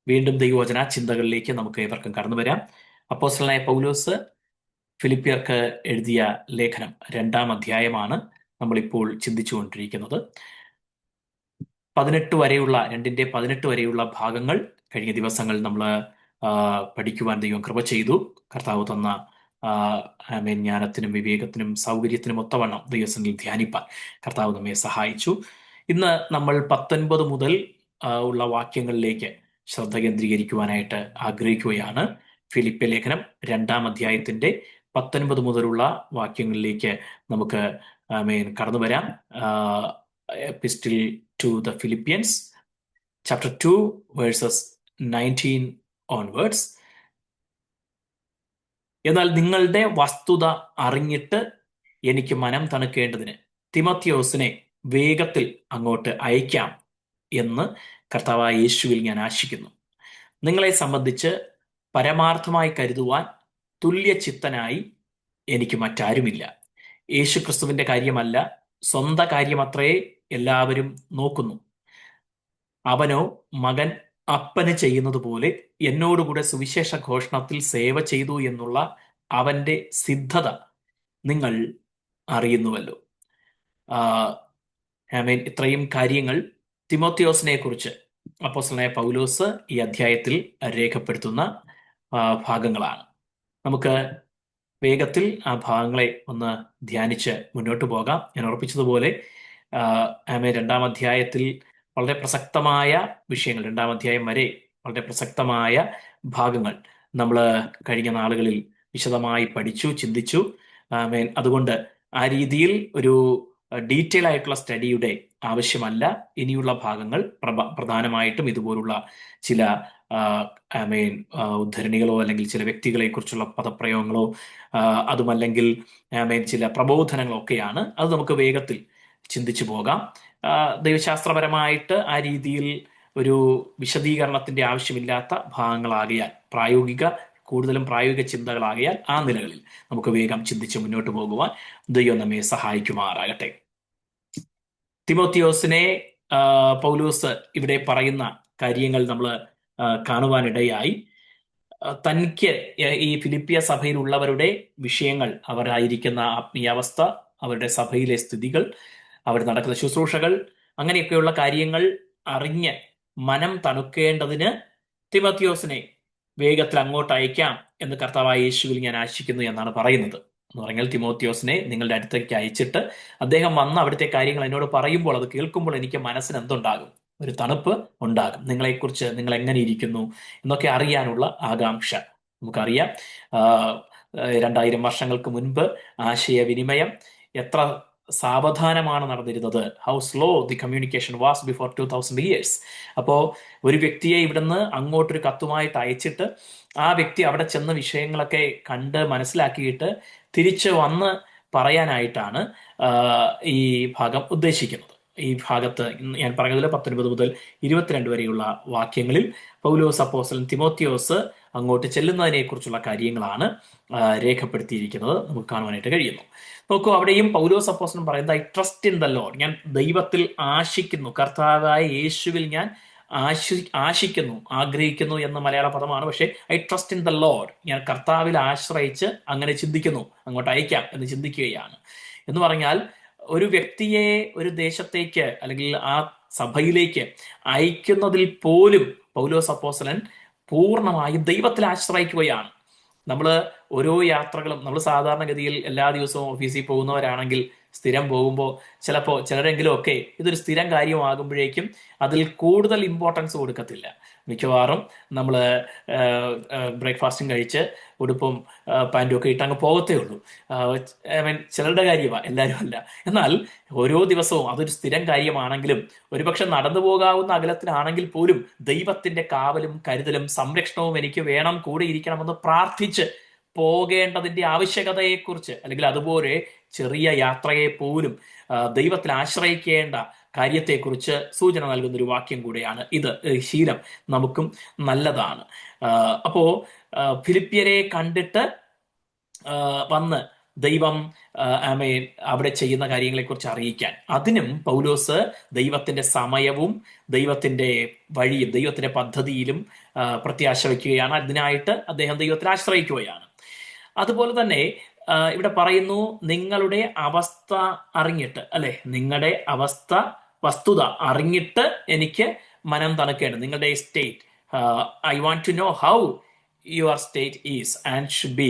വീണ്ടും ദൈവവചന ചിന്തകളിലേക്ക് നമുക്ക് ഏവർക്കും കടന്നു വരാം. അപ്പോസ്തലനായ പൗലോസ് ഫിലിപ്പിയർക്ക് എഴുതിയ ലേഖനം 2-ാം അധ്യായമാണ് നമ്മളിപ്പോൾ ചിന്തിച്ചുകൊണ്ടിരിക്കുന്നത്. 2-ന്റെ 18 വരെയുള്ള ഭാഗങ്ങൾ കഴിഞ്ഞ ദിവസങ്ങൾ നമ്മൾ പഠിക്കുവാൻ ദൈവം കൃപ ചെയ്തു. കർത്താവ് തന്ന ജ്ഞാനത്തിനും വിവേകത്തിനും സൗകര്യത്തിനും ഒത്തവണ്ണം ദൈവസന്നിധിയിൽ ധ്യാനിപ്പാൻ കർത്താവ് നമ്മെ സഹായിച്ചു. ഇന്ന് നമ്മൾ 19 മുതൽ ഉള്ള വാക്യങ്ങളിലേക്ക് ശ്രദ്ധ കേന്ദ്രീകരിക്കുവാനായിട്ട് ആഗ്രഹിക്കുകയാണ്. ഫിലിപ്പിയ ലേഖനം 2-ാം അധ്യായത്തിന്റെ 19 മുതലുള്ള വാക്യങ്ങളിലേക്ക് നമുക്ക് കടന്നു വരാം. Epistle to the Philippians, chapter 2 verses 19 onwards. എന്നാൽ നിങ്ങളുടെ വസ്തുത അറിഞ്ഞിട്ട് എനിക്ക് മനം തണുക്കേണ്ടതിന് തിമോത്തിയോസിനെ വേഗത്തിൽ അങ്ങോട്ട് അയക്കാം എന്ന് കർത്താവായ യേശുവിൽ ഞാൻ ആശിക്കുന്നു. നിങ്ങളെ സംബന്ധിച്ച് പരമാർത്ഥമായി കരുതുവാൻ തുല്യചിത്തനായി എനിക്ക് മറ്റാരുമില്ല. യേശു ക്രിസ്തുവിന്റെ കാര്യമല്ല, സ്വന്തം കാര്യമത്രേ എല്ലാവരും നോക്കുന്നു. അവനോ മകൻ അപ്പന് ചെയ്യുന്നത് പോലെ എന്നോടുകൂടെ സുവിശേഷ ഘോഷണത്തിൽ സേവ ചെയ്തു എന്നുള്ള അവന്റെ സിദ്ധത നിങ്ങൾ അറിയുന്നുവല്ലോ. ഇത്രയും കാര്യങ്ങൾ തിമോത്തിയോസിനെ കുറിച്ച് അപ്പോസ്തലനായ പൗലോസ് ഈ അധ്യായത്തിൽ രേഖപ്പെടുത്തുന്ന ഭാഗങ്ങളാണ്. നമുക്ക് വേഗത്തിൽ ആ ഭാഗങ്ങളെ ഒന്ന് ധ്യാനിച്ച് മുന്നോട്ട് പോകാം. ഞാൻ ഉറപ്പിച്ചതുപോലെ 2-ാം അധ്യായത്തിൽ വളരെ പ്രസക്തമായ വിഷയങ്ങൾ, 2-ാം അധ്യായം വരെ വളരെ പ്രസക്തമായ ഭാഗങ്ങൾ നമ്മൾ കഴിഞ്ഞ നാളുകളിൽ വിശദമായി പഠിച്ചു, ചിന്തിച്ചു. അതുകൊണ്ട് ആ രീതിയിൽ ഒരു ഡീറ്റെയിൽ ആയിട്ടുള്ള സ്റ്റഡിയുടെ ആവശ്യമല്ല. ഇനിയുള്ള ഭാഗങ്ങൾ പ്രധാനമായിട്ടും ഇതുപോലുള്ള ചില ഉദ്ധരണികളോ അല്ലെങ്കിൽ ചില വ്യക്തികളെ കുറിച്ചുള്ള പദപ്രയോഗങ്ങളോ അതുമല്ലെങ്കിൽ ചില പ്രബോധനങ്ങളോ ഒക്കെയാണ്. അത് നമുക്ക് വേഗത്തിൽ ചിന്തിച്ചു പോകാം. ദൈവശാസ്ത്രപരമായിട്ട് ആ രീതിയിൽ ഒരു വിശദീകരണത്തിന്റെ ആവശ്യമില്ലാത്ത ഭാഗങ്ങളാകിയാൽ, കൂടുതലും പ്രായോഗിക ചിന്തകളാകിയാൽ ആ നിലകളിൽ നമുക്ക് വേഗം ചിന്തിച്ച് മുന്നോട്ട് പോകുവാൻ ദൈവം നമ്മെ സഹായിക്കുമാറാകട്ടെ. തിമോത്തിയോസിനെ പൗലോസ് ഇവിടെ പറയുന്ന കാര്യങ്ങൾ നമ്മൾ കാണുവാനിടയായി. തനിക്ക് ഈ ഫിലിപ്പിയ സഭയിലുള്ളവരുടെ വിഷയങ്ങൾ, അവരായിരിക്കുന്ന ആത്മീയാവസ്ഥ, അവരുടെ സഭയിലെ സ്ഥിതികൾ, അവർ നടക്കുന്ന ശുശ്രൂഷകൾ, അങ്ങനെയൊക്കെയുള്ള കാര്യങ്ങൾ അറിഞ്ഞ് മനം തണുക്കേണ്ടതിന് തിമോത്തിയോസിനെ വേഗത്തിൽ അങ്ങോട്ട് അയക്കാം എന്ന് കർത്താവായ യേശുവിൽ ഞാൻ ആശിക്കുന്നു എന്നാണ് പറയുന്നത്. എന്ന് പറഞ്ഞാൽ തിമോത്തിയോസിനെ നിങ്ങളുടെ അടുത്തേക്ക് അയച്ചിട്ട് അദ്ദേഹം വന്ന് അവിടുത്തെ കാര്യങ്ങൾ എന്നോട് പറയുമ്പോൾ, അത് കേൾക്കുമ്പോൾ എനിക്ക് മനസ്സിന് എന്തുണ്ടാകും? ഒരു തണുപ്പ് ഉണ്ടാകും. നിങ്ങളെക്കുറിച്ച്, നിങ്ങൾ എങ്ങനെ ഇരിക്കുന്നു എന്നൊക്കെ അറിയാനുള്ള ആകാംക്ഷ നമുക്കറിയാം. 2000 വർഷങ്ങൾക്ക് മുൻപ് ആശയവിനിമയം എത്ര സാവധാനമാണ് നടന്നിരുന്നത്. How slow the communication was before 2000 years. അപ്പോൾ ഒരു വ്യക്തിയെ ഇവിടുന്ന് അങ്ങോട്ടൊരു കത്തുമായിട്ട് അയച്ചിട്ട് ആ വ്യക്തി അവിടെ ചെന്ന് വിഷയങ്ങളൊക്കെ കണ്ട് മനസ്സിലാക്കിയിട്ട് തിരിച്ച് വന്ന് പറയാനായിട്ടാണ് ഈ ഭാഗം ഉദ്ദേശിക്കുന്നത്. ഈ ഭാഗത്ത് ഞാൻ പറഞ്ഞതിൽ 19 മുതൽ 22 വരെയുള്ള വാക്യങ്ങളിൽ പൗലോസ് അപ്പോസ്തലൻ തിമോത്തിയോസ് അങ്ങോട്ട് ചെല്ലുന്നതിനെ കുറിച്ചുള്ള കാര്യങ്ങളാണ് രേഖപ്പെടുത്തിയിരിക്കുന്നത്, നമുക്ക് കാണുവാനായിട്ട് കഴിയുന്നു. നോക്കൂ, അവിടെയും പൗലോസ് അപ്പോസ്തലൻ പറയുന്നത് I trust in the Lord, ഞാൻ ദൈവത്തിൽ ആശിക്കുന്നു, കർത്താവായ യേശുവിൽ ഞാൻ ആശിക്കുന്നു, ആഗ്രഹിക്കുന്നു എന്ന മലയാള പദമാണ്. പക്ഷേ I trust in the Lord, ഞാൻ കർത്താവിൽ ആശ്രയിച്ച് അങ്ങനെ ചിന്തിക്കുന്നു, അങ്ങോട്ട് അയക്കാം എന്ന് ചിന്തിക്കുകയാണ്. എന്ന് പറഞ്ഞാൽ ഒരു വ്യക്തിയെ ഒരു ദേശത്തേക്ക് അല്ലെങ്കിൽ ആ സഭയിലേക്ക് അയക്കുന്നതിൽ പോലും പൗലോസ് അപ്പോസ്തലൻ പൂർണ്ണമായും ദൈവത്തിൽ ആശ്രയിക്കുകയാണ്. നമ്മൾ ഓരോ യാത്രകളും, നമ്മൾ സാധാരണഗതിയിൽ എല്ലാ ദിവസവും ഓഫീസിൽ പോകുന്നവരാണെങ്കിൽ സ്ഥിരം പോകുമ്പോൾ ചിലപ്പോൾ ചിലരെങ്കിലും ഒക്കെ ഇതൊരു സ്ഥിരം കാര്യമാകുമ്പോഴേക്കും അതിൽ കൂടുതൽ ഇമ്പോർട്ടൻസ് കൊടുക്കത്തില്ല. മിക്കവാറും നമ്മൾ ബ്രേക്ക്ഫാസ്റ്റും കഴിച്ച് ഉടുപ്പും പാൻറ്റും ഒക്കെ ഇട്ട് അങ്ങ് പോകത്തേ ഉള്ളൂ. ചിലരുടെ കാര്യമാണ്, എല്ലാവരും അല്ല. എന്നാൽ ഓരോ ദിവസവും അതൊരു സ്ഥിരം കാര്യമാണെങ്കിലും ഒരുപക്ഷെ നടന്നു പോകാവുന്ന അകലത്തിലാണെങ്കിൽ പോലും ദൈവത്തിന്റെ കാവലും കരുതലും സംരക്ഷണവും എനിക്ക് വേണം, കൂടെ ഇരിക്കണമെന്ന് പ്രാർത്ഥിച്ച് പോകേണ്ടതിന്റെ ആവശ്യകതയെക്കുറിച്ച്, അല്ലെങ്കിൽ അതുപോലെ ചെറിയ യാത്രയെ പോലും ദൈവത്തിൽ ആശ്രയിക്കേണ്ട കാര്യത്തെക്കുറിച്ച് സൂചന നൽകുന്ന ഒരു വാക്യം കൂടെയാണ് ഇത്. ശീലം നമുക്കും നല്ലതാണ്. അപ്പോ ഫിലിപ്പിയരെ കണ്ടിട്ട് വന്ന് ദൈവം ആമേൻ അവിടെ ചെയ്യുന്ന കാര്യങ്ങളെക്കുറിച്ച് അറിയിക്കാൻ. അതിനും പൗലോസ് ദൈവത്തിന്റെ സമയവും ദൈവത്തിന്റെ വഴിയും ദൈവത്തിന്റെ പദ്ധതിയിലും പ്രത്യാശ വയ്ക്കുകയാണ്. അതിനായിട്ട് അദ്ദേഹം ദൈവത്തിൽ ആശ്രയിക്കുകയാണ്. അതുപോലെ തന്നെ ഇവിടെ പറയുന്നു, നിങ്ങളുടെ അവസ്ഥ അറിഞ്ഞിട്ട്, അല്ലെ, നിങ്ങളുടെ അവസ്ഥ വസ്തുത അറിഞ്ഞിട്ട് എനിക്ക് മനം തണുക്കേണ്ടത്. നിങ്ങളുടെ state, I want to know how your state is and should be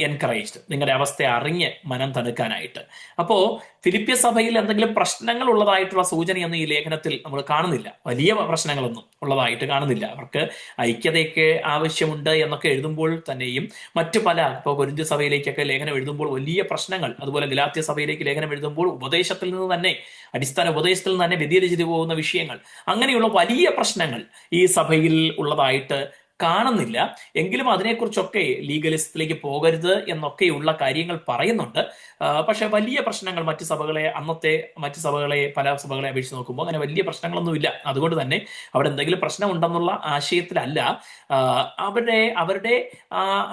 encouraged. നിങ്ങളുടെ അവസ്ഥയെ അറിഞ്ഞ് മനം തണുക്കാനായിട്ട്. അപ്പോ ഫിലിപ്പിയ സഭയിൽ എന്തെങ്കിലും പ്രശ്നങ്ങൾ ഉള്ളതായിട്ടുള്ള സൂചനയൊന്നും ഈ ലേഖനത്തിൽ നമ്മൾ കാണുന്നില്ല. വലിയ പ്രശ്നങ്ങളൊന്നും ഉള്ളതായിട്ട് കാണുന്നില്ല. അവർക്ക് ഐക്യതയ്ക്ക് ആവശ്യമുണ്ട് എന്നൊക്കെ എഴുതുമ്പോൾ തന്നെയും മറ്റു പല, ഇപ്പോൾ കൊരിന്ത്യ സഭയിലേക്കൊക്കെ ലേഖനം എഴുതുമ്പോൾ വലിയ പ്രശ്നങ്ങൾ, അതുപോലെ ഗലാത്യ സഭയിലേക്ക് ലേഖനം എഴുതുമ്പോൾ ഉപദേശത്തിൽ നിന്ന് തന്നെ, അടിസ്ഥാന ഉപദേശത്തിൽ നിന്ന് തന്നെ വ്യതിചലിച്ചു പോകുന്ന വിഷയങ്ങൾ, അങ്ങനെയുള്ള വലിയ പ്രശ്നങ്ങൾ ഈ സഭയിൽ ഉള്ളതായിട്ട് കാണുന്നില്ല. എങ്കിലും അതിനെക്കുറിച്ചൊക്കെ ലീഗലിസത്തിലേക്ക് പോകരുത് എന്നൊക്കെയുള്ള കാര്യങ്ങൾ പറയുന്നുണ്ട്. പക്ഷെ വലിയ പ്രശ്നങ്ങൾ മറ്റു സഭകളെ പല സഭകളെ അപേക്ഷിച്ച് നോക്കുമ്പോൾ അങ്ങനെ വലിയ പ്രശ്നങ്ങളൊന്നുമില്ല. അതുകൊണ്ട് തന്നെ അവിടെ എന്തെങ്കിലും പ്രശ്നം ഉണ്ടെന്നുള്ള ആശയത്തിലല്ല. അവരുടെ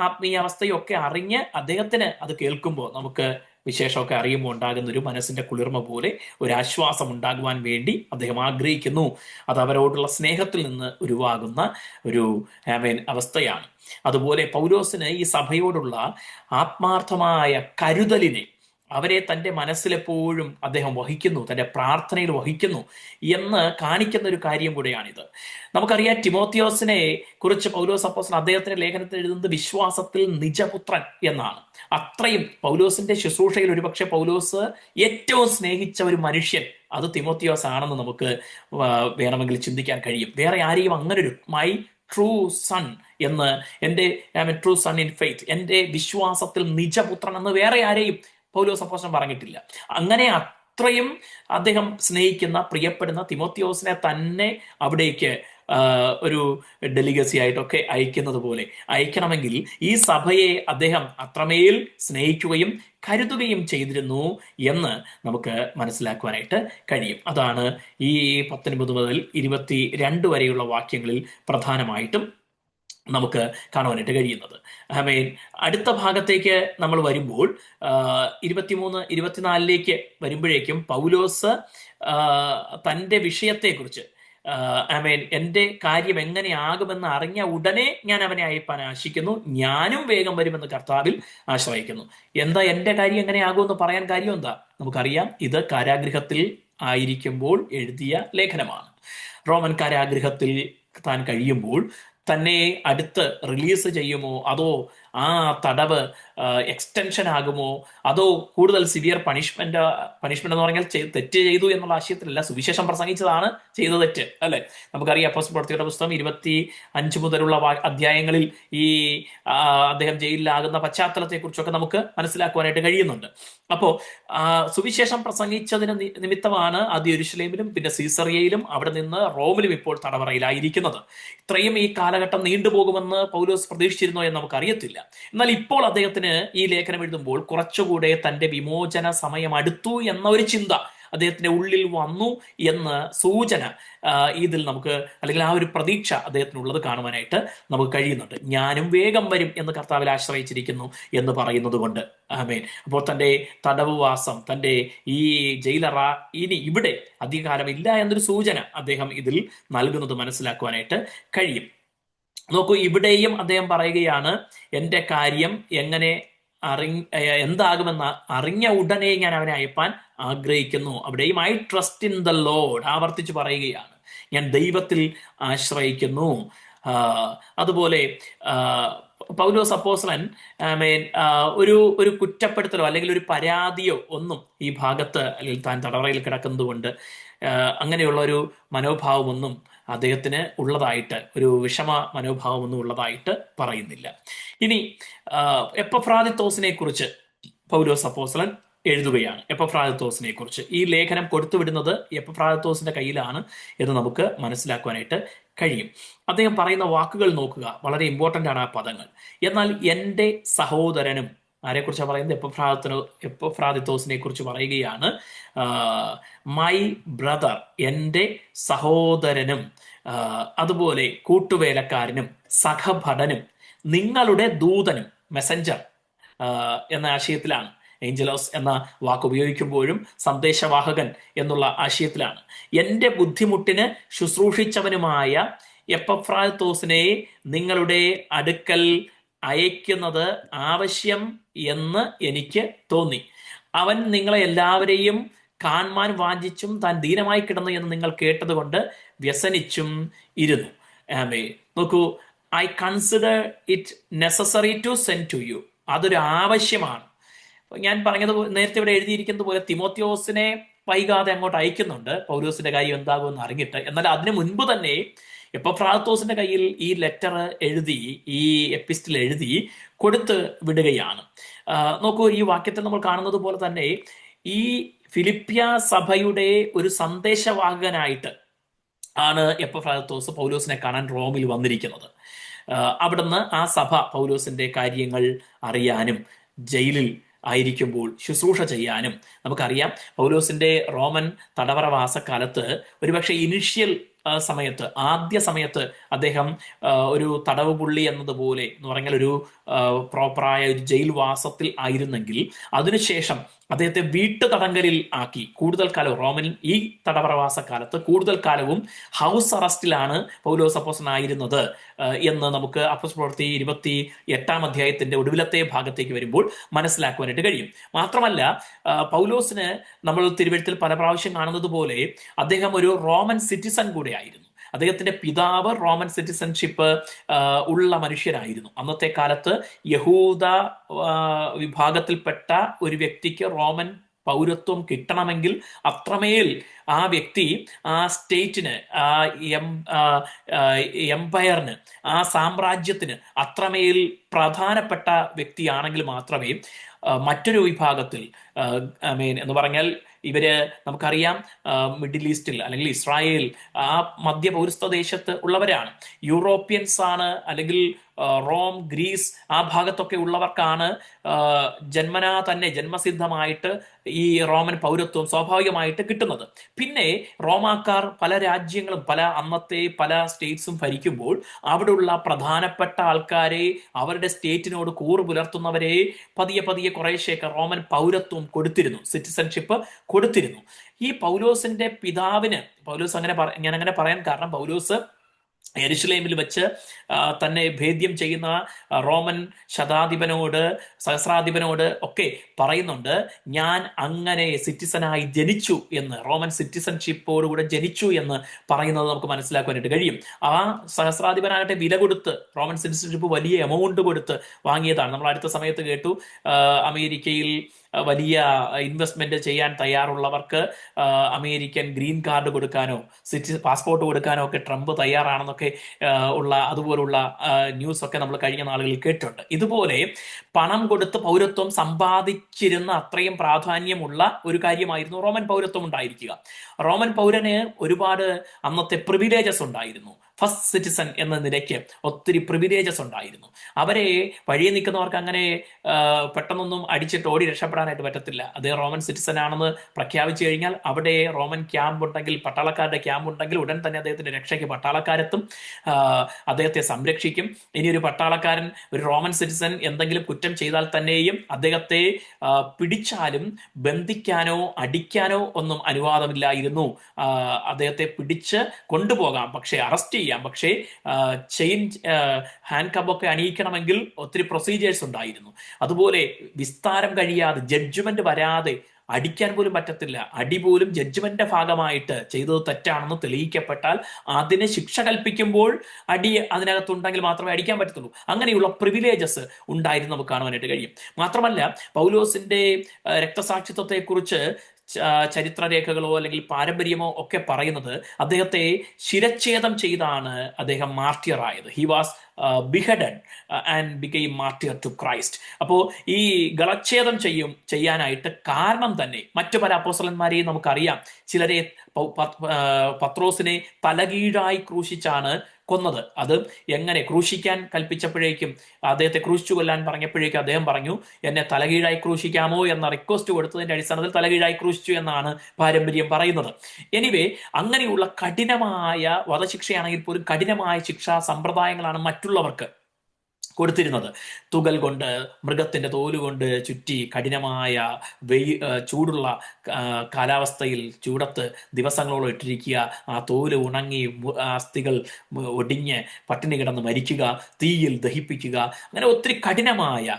ആത്മീയാവസ്ഥയൊക്കെ അറിഞ്ഞ് അദ്ദേഹത്തിന് അത് കേൾക്കുമ്പോൾ, നമുക്ക് വിശേഷമൊക്കെ അറിയുമ്പോൾ ഉണ്ടാകുന്ന ഒരു മനസ്സിന്റെ കുളിർമ പോലെ ഒരു ആശ്വാസം ഉണ്ടാകുവാൻ വേണ്ടി അദ്ദേഹം ആഗ്രഹിക്കുന്നു. അത് അവരോടുള്ള സ്നേഹത്തിൽ നിന്ന് ഉരുവാകുന്ന ഒരു അവസ്ഥയാണ്. അതുപോലെ പൗലോസിന് ഈ സഭയോടുള്ള ആത്മാർത്ഥമായ കരുതലിനെ, അവരെ തൻ്റെ മനസ്സിലെപ്പോഴും അദ്ദേഹം വഹിക്കുന്നു, തൻ്റെ പ്രാർത്ഥനയിൽ വഹിക്കുന്നു എന്ന് കാണിക്കുന്ന ഒരു കാര്യം കൂടെയാണിത്. നമുക്കറിയാം, തിമോത്തിയോസിനെ കുറിച്ച് പൗലോസ് അപ്പോസ്തലൻ അദ്ദേഹത്തിന്റെ ലേഖനത്തിൽ എഴുതുന്നത് വിശ്വാസത്തിൽ നിജപുത്രൻ എന്നാണ്. അത്രയും പൗലോസിന്റെ ശുശ്രൂഷയിൽ ഒരുപക്ഷെ പൗലോസ് ഏറ്റവും സ്നേഹിച്ച ഒരു മനുഷ്യൻ അത് തിമോത്തിയോസ് ആണെന്ന് നമുക്ക് വേണമെങ്കിൽ ചിന്തിക്കാൻ കഴിയും. വേറെ ആരെയും അങ്ങനൊരു മൈ ട്രൂ സൺ എന്ന്, എൻ്റെ ട്രൂ സൺ ഇൻ ഫെയ്ത്ത്, എൻ്റെ വിശ്വാസത്തിൽ നിജപുത്രൻ എന്ന് വേറെ ആരെയും പൗലോസ് അപ്പോസ്തലൻ പറഞ്ഞിട്ടില്ല. അങ്ങനെ അത്രയും അദ്ദേഹം സ്നേഹിക്കുന്ന, പ്രിയപ്പെടുന്ന തിമോത്തിയോസിനെ തന്നെ അവിടേക്ക് ഒരു ഡെലിഗസി ആയിട്ടൊക്കെ അയക്കുന്നത് പോലെ അയക്കണമെങ്കിൽ ഈ സഭയെ അദ്ദേഹം അത്രമേൽ സ്നേഹിക്കുകയും കരുതുകയും ചെയ്തിരുന്നു എന്ന് നമുക്ക് മനസ്സിലാക്കുവാനായിട്ട് കഴിയും. അതാണ് ഈ 19 മുതൽ 22 വരെയുള്ള വാക്യങ്ങളിൽ പ്രധാനമായിട്ടും നമുക്ക് കാണുവാനായിട്ട് കഴിയുന്നത്. അടുത്ത ഭാഗത്തേക്ക് നമ്മൾ വരുമ്പോൾ 23, 24 വരുമ്പോഴേക്കും പൗലോസ് തൻ്റെ വിഷയത്തെക്കുറിച്ച്, എൻ്റെ കാര്യം എങ്ങനെയാകുമെന്ന് അറിഞ്ഞ ഉടനെ ഞാൻ അവനെ അയപ്പാൻ ആശിക്കുന്നു, ഞാനും വേഗം വരുമെന്ന് കർത്താവിൽ ആശ്രയിക്കുന്നു. എന്താ എൻ്റെ കാര്യം എങ്ങനെയാകുമെന്ന് പറയാൻ കാര്യം എന്താ? നമുക്കറിയാം, ഇത് കാരാഗൃഹത്തിൽ ആയിരിക്കുമ്പോൾ എഴുതിയ ലേഖനമാണ്. റോമൻ കാരാഗൃഹത്തിൽ താൻ കഴിയുമ്പോൾ തന്നെ അടുത്ത് റിലീസ് ചെയ്യുമോ, അതോ ആ തടവ് എക്സ്റ്റൻഷൻ ആകുമോ, അതോ കൂടുതൽ സിവിയർ പണിഷ്മെന്റ് എന്ന് പറഞ്ഞാൽ തെറ്റ് ചെയ്തു എന്നുള്ള ആശയത്തിലല്ല, സുവിശേഷം പ്രസംഗിച്ചതാണ് ചെയ്ത തെറ്റ്, അല്ലെ? നമുക്കറിയാം അപ്പോസ്തല പ്രവൃത്തിയുടെ പുസ്തകം 25 മുതലുള്ള അധ്യായങ്ങളിൽ ഈ അദ്ദേഹം ജയിലിലാകുന്ന പശ്ചാത്തലത്തെ കുറിച്ചൊക്കെ നമുക്ക് മനസ്സിലാക്കുവാനായിട്ട് കഴിയുന്നുണ്ട്. അപ്പോ സുവിശേഷം പ്രസംഗിച്ചതിന് നിമിത്തമാണ് ആദ്യം യെരുശലേമിലും പിന്നെ സീസറിയയിലും അവിടെ നിന്ന് റോമിലും ഇപ്പോൾ തടവറയിലായിരിക്കുന്നത്. ഇത്രയും ഈ കാലഘട്ടം നീണ്ടുപോകുമെന്ന് പൗലോസ് പ്രതീക്ഷിച്ചിരുന്നോ എന്ന് നമുക്കറിയത്തില്ല. എന്നാൽ ഇപ്പോൾ അദ്ദേഹത്തിന് ഈ ലേഖനം എഴുതുമ്പോൾ കുറച്ചുകൂടെ തന്റെ വിമോചന സമയം അടുത്തു എന്ന ഒരു ചിന്ത അദ്ദേഹത്തിന്റെ ഉള്ളിൽ വന്നു എന്ന സൂചന ഇതിൽ നമുക്ക്, അല്ലെങ്കിൽ ആ ഒരു പ്രതീക്ഷ അദ്ദേഹത്തിനുള്ളത് കാണുവാനായിട്ട് നമുക്ക് കഴിയുന്നുണ്ട്. ഞാനും വേഗം വരും എന്ന് കർത്താവിൽ ആശ്രയിച്ചിരിക്കുന്നു എന്ന് പറയുന്നത് കൊണ്ട്. ആമേൻ. അപ്പോൾ തൻ്റെ തടവുവാസം, തൻ്റെ ഈ ജയിലറ ഇനി ഇവിടെ അധികകാലം ഇല്ല എന്നൊരു സൂചന അദ്ദേഹം ഇതിൽ നൽകുന്നത് മനസ്സിലാക്കുവാനായിട്ട് കഴിയും. നോക്കൂ, ഇവിടെയും അദ്ദേഹം പറയുകയാണ്, എൻ്റെ കാര്യം എന്താകുമെന്ന് അറിഞ്ഞ ഉടനെ ഞാൻ അവനെ അയപ്പാൻ ആഗ്രഹിക്കുന്നു. അവിടെയും I trust in the Lord ആവർത്തിച്ച് പറയുകയാണ്, ഞാൻ ദൈവത്തിൽ ആശ്രയിക്കുന്നു. അതുപോലെ പൗലോസ് അപ്പോസ്തലൻ ഒരു കുറ്റപ്പെടുത്തലോ അല്ലെങ്കിൽ ഒരു പരാതിയോ ഒന്നും ഈ ഭാഗത്ത്, അല്ലെങ്കിൽ താൻ തടവറയിൽ കിടക്കുന്നത് കൊണ്ട് അങ്ങനെയുള്ള ഒരു മനോഭാവമൊന്നും അദ്ദേഹത്തിന് ഉള്ളതായിട്ട്, ഒരു വിഷമ മനോഭാവമൊന്നും ഉള്ളതായിട്ട് പറയുന്നില്ല. ഇനി എപ്പഫ്രാദിത്തോസിനെ കുറിച്ച് പൗലോസ് അപ്പോസ്തലൻ എഴുതുകയാണ്. എപ്പഫ്രാദിത്തോസിനെ കുറിച്ച് ഈ ലേഖനം കൊടുത്തുവിടുന്നത് എപ്പഫ്രാദിത്തോസിന്റെ കയ്യിലാണ് എന്ന് നമുക്ക് മനസ്സിലാക്കുവാനായിട്ട് കഴിയും. അദ്ദേഹം പറയുന്ന വാക്കുകൾ നോക്കുക, വളരെ ഇമ്പോർട്ടൻ്റ് ആണ് ആ പദങ്ങൾ. എന്നാൽ എൻ്റെ സഹോദരനും, ആരെക്കുറിച്ചാണ് പറയുന്നത്? എപ്പഫ്രാദിത്തോസിനെ കുറിച്ച് പറയുകയാണ്. മൈ ബ്രദർ, എൻ്റെ സഹോദരനും, അതുപോലെ കൂട്ടുവേലക്കാരനും സഹഭടനും നിങ്ങളുടെ ദൂതനും, മെസഞ്ചർ, എന്ന ആശയത്തിലാണ്. ഏഞ്ചലോസ് എന്ന വാക്ക് ഉപയോഗിക്കുമ്പോഴും സന്ദേശവാഹകൻ എന്നുള്ള ആശയത്തിലാണ്. എന്റെ ബുദ്ധിമുട്ടിന് ശുശ്രൂഷിച്ചവനുമായ എപ്പഫ്രാത്തോസിനെ നിങ്ങളുടെ അടുക്കൽ അയക്കുന്നത് ആവശ്യം എന്ന് എനിക്ക് തോന്നി. അവൻ നിങ്ങളെ എല്ലാവരെയും കാണുവാൻ വാഞ്ചിച്ചും താൻ ദീനമായി കിടന്നു എന്ന് നിങ്ങൾ കേട്ടതുകൊണ്ട് വ്യസനിച്ചും ഇരുന്നു. ആമേ. നോക്കൂ, I consider it necessary to send to you. അതൊരു ആവശ്യമാണ്. ഞാൻ പറഞ്ഞത് നേരത്തെ ഇവിടെ എഴുതിയിരിക്കുന്നത് പോലെ തിമോത്തിയോസിനെ വൈകാതെ അങ്ങോട്ട് അയക്കുന്നുണ്ട്, പൗലോസിന്റെ കാര്യം എന്താകുമെന്ന് അറിഞ്ഞിട്ട്. എന്നാൽ അതിനു മുൻപ് തന്നെ എപ്പഫ്രാത്തോസിന്റെ കയ്യിൽ ഈ ലെറ്റർ എഴുതി, ഈ എപ്പിസ്റ്റിൽ എഴുതി കൊടുത്ത് വിടുകയാണ്. നോക്കൂ, ഈ വാക്യത്തിൽ നമ്മൾ കാണുന്നത് പോലെ തന്നെ ഈ ഫിലിപ്പിയ സഭയുടെ ഒരു സന്ദേശവാഹകനായിട്ട് ആണ് എപ്പഫ്രാത്തോസ് പൗലോസിനെ കാണാൻ റോമിൽ വന്നിരിക്കുന്നത്. അവിടുന്ന് ആ സഭ പൗലോസിന്റെ കാര്യങ്ങൾ അറിയാനും ജയിലിൽ ആയിരിക്കുമ്പോൾ ശുശ്രൂഷ ചെയ്യാനും. നമുക്കറിയാം, പൗലോസിന്റെ റോമൻ തടവറവാസക്കാലത്ത് ഒരുപക്ഷെ ഇനിഷ്യൽ സമയത്ത്, ആദ്യ സമയത്ത് അദ്ദേഹം ഒരു തടവ് പുള്ളി എന്നതുപോലെ എന്ന് പറഞ്ഞാൽ ഒരു പ്രോപ്പറായ ഒരു ജയിൽവാസത്തിൽ ആയിരുന്നെങ്കിൽ അതിനുശേഷം അദ്ദേഹത്തെ വീട്ടു തടങ്കലിൽ ആക്കി കൂടുതൽ കാലവും, റോമൻ ഈ തടവറവാസ കാലത്ത് കൂടുതൽ കാലവും ഹൗസ് അറസ്റ്റിലാണ് പൗലോസ് അപ്പോസ്തലനായിരുന്നത് എന്ന് നമുക്ക് അപ്പോസ്തല പ്രവൃത്തി 28 അധ്യായത്തിന്റെ ഒടുവിലത്തെ ഭാഗത്തേക്ക് വരുമ്പോൾ മനസ്സിലാക്കുവാനായിട്ട് കഴിയും. മാത്രമല്ല, പൗലോസിന് നമ്മൾ തിരുവെഴുത്തിൽ പല പ്രാവശ്യം കാണുന്നത് പോലെ അദ്ദേഹം ഒരു റോമൻ സിറ്റിസൺ കൂടെ ആയിരുന്നു. അദ്ദേഹത്തിന്റെ പിതാവ് റോമൻ സിറ്റിസൺഷിപ്പ് ഉള്ള മനുഷ്യരായിരുന്നു. അന്നത്തെ കാലത്ത് യഹൂദ വിഭാഗത്തിൽപ്പെട്ട ഒരു വ്യക്തിക്ക് റോമൻ പൗരത്വം കിട്ടണമെങ്കിൽ അത്രമേൽ ആ വ്യക്തി ആ സ്റ്റേറ്റിന്, ആ എംപയറിന്, ആ സാമ്രാജ്യത്തിന് അത്രമേൽ പ്രധാനപ്പെട്ട വ്യക്തിയാണെങ്കിൽ മാത്രമേ മറ്റൊരു വിഭാഗത്തിൽ എന്ന് പറഞ്ഞാൽ ഇവര് നമുക്കറിയാം മിഡിൽ ഈസ്റ്റിൽ അല്ലെങ്കിൽ ഇസ്രായേൽ ആ മധ്യപൗരസ്ത്യ ദേശത്ത് ഉള്ളവരാണ്. യൂറോപ്യൻസ് ആണ്, അല്ലെങ്കിൽ റോം, ഗ്രീസ് ആ ഭാഗത്തൊക്കെ ഉള്ളവർക്കാണ് ജന്മനാ തന്നെ ജന്മസിദ്ധമായിട്ട് ഈ റോമൻ പൗരത്വം സ്വാഭാവികമായിട്ട് കിട്ടുന്നത്. പിന്നെ റോമാക്കാർ പല രാജ്യങ്ങളും അന്നത്തെ പല സ്റ്റേറ്റ്സും ഭരിക്കുമ്പോൾ അവിടെയുള്ള പ്രധാനപ്പെട്ട ആൾക്കാരെ, അവരുടെ സ്റ്റേറ്റിനോട് കൂറ് പുലർത്തുന്നവരെ പതിയെ പതിയെ കുറേശ്ശേക്ക് റോമൻ പൗരത്വം കൊടുത്തിരുന്നു, സിറ്റിസൺഷിപ്പ് കൊടുത്തിരുന്നു. ഈ പൗലോസിന്റെ പിതാവിന്, ഞാൻ അങ്ങനെ പറയാൻ കാരണം, പൗലോസ് യെരുശലേമിൽ വെച്ച് തന്നെ ഭേദ്യം ചെയ്യുന്ന റോമൻ ശതാധിപനോട്, സഹസ്രാധിപനോട് ഒക്കെ പറയുന്നുണ്ട്, ഞാൻ അങ്ങനെ സിറ്റിസനായി ജനിച്ചു എന്ന്, റോമൻ സിറ്റിസൺഷിപ്പോടുകൂടെ ജനിച്ചു എന്ന് പറയുന്നത് നമുക്ക് മനസ്സിലാക്കാനായിട്ട് കഴിയും. ആ സഹസ്രാധിപനാകട്ടെ വില കൊടുത്ത് റോമൻ സിറ്റിസൺഷിപ്പ് വലിയ എമൗണ്ട് കൊടുത്ത് വാങ്ങിയതാണ്. നമ്മൾ അടുത്ത സമയത്ത് കേട്ടു, അമേരിക്കയിൽ വലിയ ഇൻവെസ്റ്റ്മെന്റ് ചെയ്യാൻ തയ്യാറുള്ളവർക്ക് അമേരിക്കൻ ഗ്രീൻ കാർഡ് കൊടുക്കാനോ പാസ്പോർട്ട് കൊടുക്കാനോ ഒക്കെ ട്രംപ് തയ്യാറാണെന്നൊക്കെ ഉള്ള അതുപോലുള്ള ന്യൂസ് ഒക്കെ നമ്മൾ കഴിഞ്ഞ നാളുകളിൽ കേട്ടിട്ടുണ്ട്. ഇതുപോലെ പണം കൊടുത്ത് പൗരത്വം സമ്പാദിച്ചിരുന്ന അത്രയും പ്രാധാന്യമുള്ള ഒരു കാര്യമായിരുന്നു റോമൻ പൗരത്വം ഉണ്ടായിരിക്കുക. റോമൻ പൗരന് ഒരുപാട് അന്നത്തെ പ്രിവിലേജസ് ഉണ്ടായിരുന്നു. ഫസ്റ്റ് സിറ്റിസൺ എന്ന നിലയ്ക്ക് ഒത്തിരി പ്രിവിലേജസ് ഉണ്ടായിരുന്നു. അവരെ വഴിയെ നിൽക്കുന്നവർക്ക് അങ്ങനെ പെട്ടെന്നൊന്നും അടിച്ചിട്ട് ഓടി രക്ഷപ്പെടാനായിട്ട് പറ്റത്തില്ല. അദ്ദേഹം റോമൻ സിറ്റിസൺ ആണെന്ന് പ്രഖ്യാപിച്ചു കഴിഞ്ഞാൽ അവിടെ റോമൻ ക്യാമ്പ് ഉണ്ടെങ്കിൽ, പട്ടാളക്കാരുടെ ക്യാമ്പ് ഉണ്ടെങ്കിൽ ഉടൻ തന്നെ അദ്ദേഹത്തിന്റെ രക്ഷയ്ക്ക് പട്ടാളക്കാരെത്തും, അദ്ദേഹത്തെ സംരക്ഷിക്കും. ഇനി ഒരു പട്ടാളക്കാരൻ, ഒരു റോമൻ സിറ്റിസൺ എന്തെങ്കിലും കുറ്റം ചെയ്താൽ തന്നെയും അദ്ദേഹത്തെ പിടിച്ചാലും ബന്ധിക്കാനോ അടിക്കാനോ ഒന്നും അനുവാദമില്ലായിരുന്നു. അദ്ദേഹത്തെ പിടിച്ച് കൊണ്ടുപോകാം, പക്ഷെ അറസ്റ്റ് ചെയ്യാം. പക്ഷേ ചെയിൻ, ഹാൻഡ് കബൊക്കെ അണിയിക്കണമെങ്കിൽ ഒത്തിരി പ്രൊസീജിയേഴ്സ് ഉണ്ടായിരുന്നു. അതുപോലെ വിസ്താരം കഴിയാതെ, ജഡ്ജ്മെന്റ് വരാതെ അടിക്കാൻ പോലും പറ്റത്തില്ല. അടി പോലും ജഡ്ജ്മെന്റിന്റെ ഭാഗമായിട്ട് ചെയ്തത് തെറ്റാണെന്ന് തെളിയിക്കപ്പെട്ടാൽ അതിന് ശിക്ഷ കൽപ്പിക്കുമ്പോൾ അടി അതിനകത്തുണ്ടെങ്കിൽ മാത്രമേ അടിക്കാൻ പറ്റത്തുള്ളൂ. അങ്ങനെയുള്ള പ്രിവിലേജസ് ഉണ്ടായിരുന്നു നമുക്ക് കാണുവാനായിട്ട് കഴിയും. മാത്രമല്ല, പൗലോസിന്റെ രക്തസാക്ഷിത്വത്തെക്കുറിച്ച് ചരിത്രരേഖകളോ അല്ലെങ്കിൽ പാരമ്പര്യമോ ഒക്കെ പറയുന്നത് അദ്ദേഹത്തെ ശിരച്ഛേദം ചെയ്താണ് അദ്ദേഹം മാർട്ടിയർ ആയത്. He was beheaded and became martyr to Christ. അപ്പോൾ ഈ ഗളച്ഛേദം ചെയ്യാനായിട്ട് കാരണം തന്നെ മറ്റു പല അപ്പോസ്തലന്മാരെയും നമുക്കറിയാം. ചിലരെ പത്രോസിനെ തലകീഴായി ക്രൂശിച്ചാണ് കൊന്നത്. അത് എങ്ങനെ ക്രൂശിക്കാൻ കൽപ്പിച്ചപ്പോഴേക്കും, അദ്ദേഹത്തെ ക്രൂശിച്ചു കൊല്ലാൻ പറഞ്ഞപ്പോഴേക്കും അദ്ദേഹം പറഞ്ഞു, എന്നെ തലകീഴായി ക്രൂശിക്കാമോ എന്ന റിക്വസ്റ്റ് കൊടുത്തതിന്റെ അടിസ്ഥാനത്തിൽ തലകീഴായി ക്രൂശിച്ചു എന്നാണ് പാരമ്പര്യം പറയുന്നത്. എനിവേ, അങ്ങനെയുള്ള കഠിനമായ വധശിക്ഷയാണെങ്കിൽ പോലും കഠിനമായ ശിക്ഷാ സമ്പ്രദായങ്ങളാണ് മറ്റുള്ളവർക്ക് കൊടുത്തിരുന്നത്. തുകൽ കൊണ്ട്, മൃഗത്തിന്റെ തോലുകൊണ്ട് ചുറ്റി കഠിനമായ ചൂടുള്ള കാലാവസ്ഥയിൽ ചൂടത്ത് ദിവസങ്ങളോളം ഇട്ടിരിക്കുക, ആ തോല് ഉണങ്ങി അസ്ഥികൾ ഒടിഞ്ഞ് പട്ടിണി കിടന്ന് മരിക്കുക, തീയിൽ ദഹിപ്പിക്കുക, അങ്ങനെ ഒത്തിരി കഠിനമായ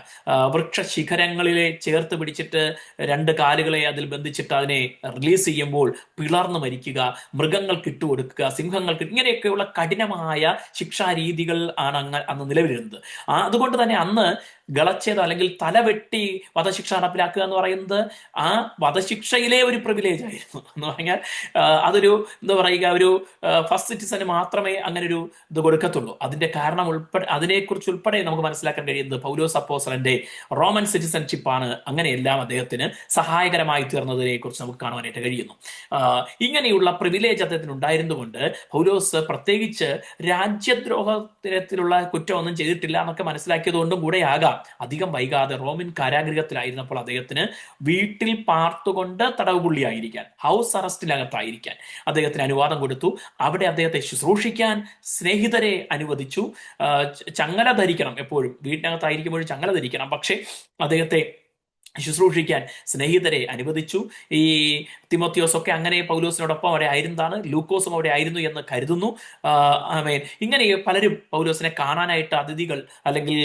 വൃക്ഷശിഖരങ്ങളിലെ ചേർത്ത് പിടിച്ചിട്ട് രണ്ട് കാലുകളെ അതിൽ ബന്ധിച്ചിട്ട് അതിനെ റിലീസ് ചെയ്യുമ്പോൾ പിളർന്നു മരിക്കുക, മൃഗങ്ങൾക്ക് ഇട്ടുകൊടുക്കുക, സിംഹങ്ങൾക്ക്, ഇങ്ങനെയൊക്കെയുള്ള കഠിനമായ ശിക്ഷാരീതികൾ ആണ് അന്ന് നിലവിലിരുന്നത്. അതുകൊണ്ട് തന്നെ അന്ന് ഗളച്ഛേദം അല്ലെങ്കിൽ തലവെട്ടി വധശിക്ഷ നടപ്പിലാക്കുക എന്ന് പറയുന്നത് ആ വധശിക്ഷയിലെ ഒരു പ്രിവിലേജ് ആയിരുന്നു എന്ന് പറഞ്ഞാൽ അതൊരു എന്താ പറയുക, ഒരു ഫസ്റ്റ് സിറ്റിസന് മാത്രമേ അങ്ങനെ ഒരു ഇത് കൊടുക്കത്തുള്ളൂ. അതിന്റെ കാരണം അതിനെക്കുറിച്ച് ഉൾപ്പെടെ നമുക്ക് മനസ്സിലാക്കാൻ കഴിയുന്നത് പൗലോസ് അപ്പോസ്തലന്റെ റോമൻ സിറ്റിസൺഷിപ്പാണ് അങ്ങനെയെല്ലാം അദ്ദേഹത്തിന് സഹായകരമായി തീർന്നതിനെ കുറിച്ച് നമുക്ക് കാണുവാനായിട്ട് കഴിയുന്നു. ഇങ്ങനെയുള്ള പ്രിവിലേജ് അദ്ദേഹത്തിന് ഉണ്ടായിരുന്നുകൊണ്ട് പൗലോസ് പ്രത്യേകിച്ച് രാജ്യദ്രോഹത്തിലുള്ള കുറ്റമൊന്നും ചെയ്തിട്ടില്ല എന്നൊക്കെ മനസ്സിലാക്കിയതുകൊണ്ടും കൂടെ ആകാം അധികം വൈകാതെ റോമൻ കാരാഗൃഹത്തിലായിരുന്നപ്പോൾ അദ്ദേഹത്തിന് വീട്ടിൽ പാർത്തുകൊണ്ട് തടവുപുള്ളിയായിരിക്കാൻ, ഹൗസ് അറസ്റ്റിനകത്തായിരിക്കാൻ അദ്ദേഹത്തിന് അനുവാദം കൊടുത്തു. അവിടെ അദ്ദേഹത്തെ ശുശ്രൂഷിക്കാൻ സ്നേഹിതരെ അനുവദിച്ചു. ചങ്ങല ധരിക്കണം, എപ്പോഴും വീട്ടിനകത്തായിരിക്കുമ്പോഴും ചങ്ങല ധരിക്കണം, പക്ഷെ അദ്ദേഹത്തെ ശുശ്രൂഷിക്കാൻ സ്നേഹിതരെ അനുവദിച്ചു. ഈ തിമോത്തിയോസ് ഒക്കെ അങ്ങനെ പൗലോസിനോടൊപ്പം അവിടെ ആയിരുന്നതാണ്, ലൂക്കോസും അവിടെ ആയിരുന്നു എന്ന് കരുതുന്നു. ഇങ്ങനെ പലരും പൗലോസിനെ കാണാനായിട്ട് അതിഥികൾ അല്ലെങ്കിൽ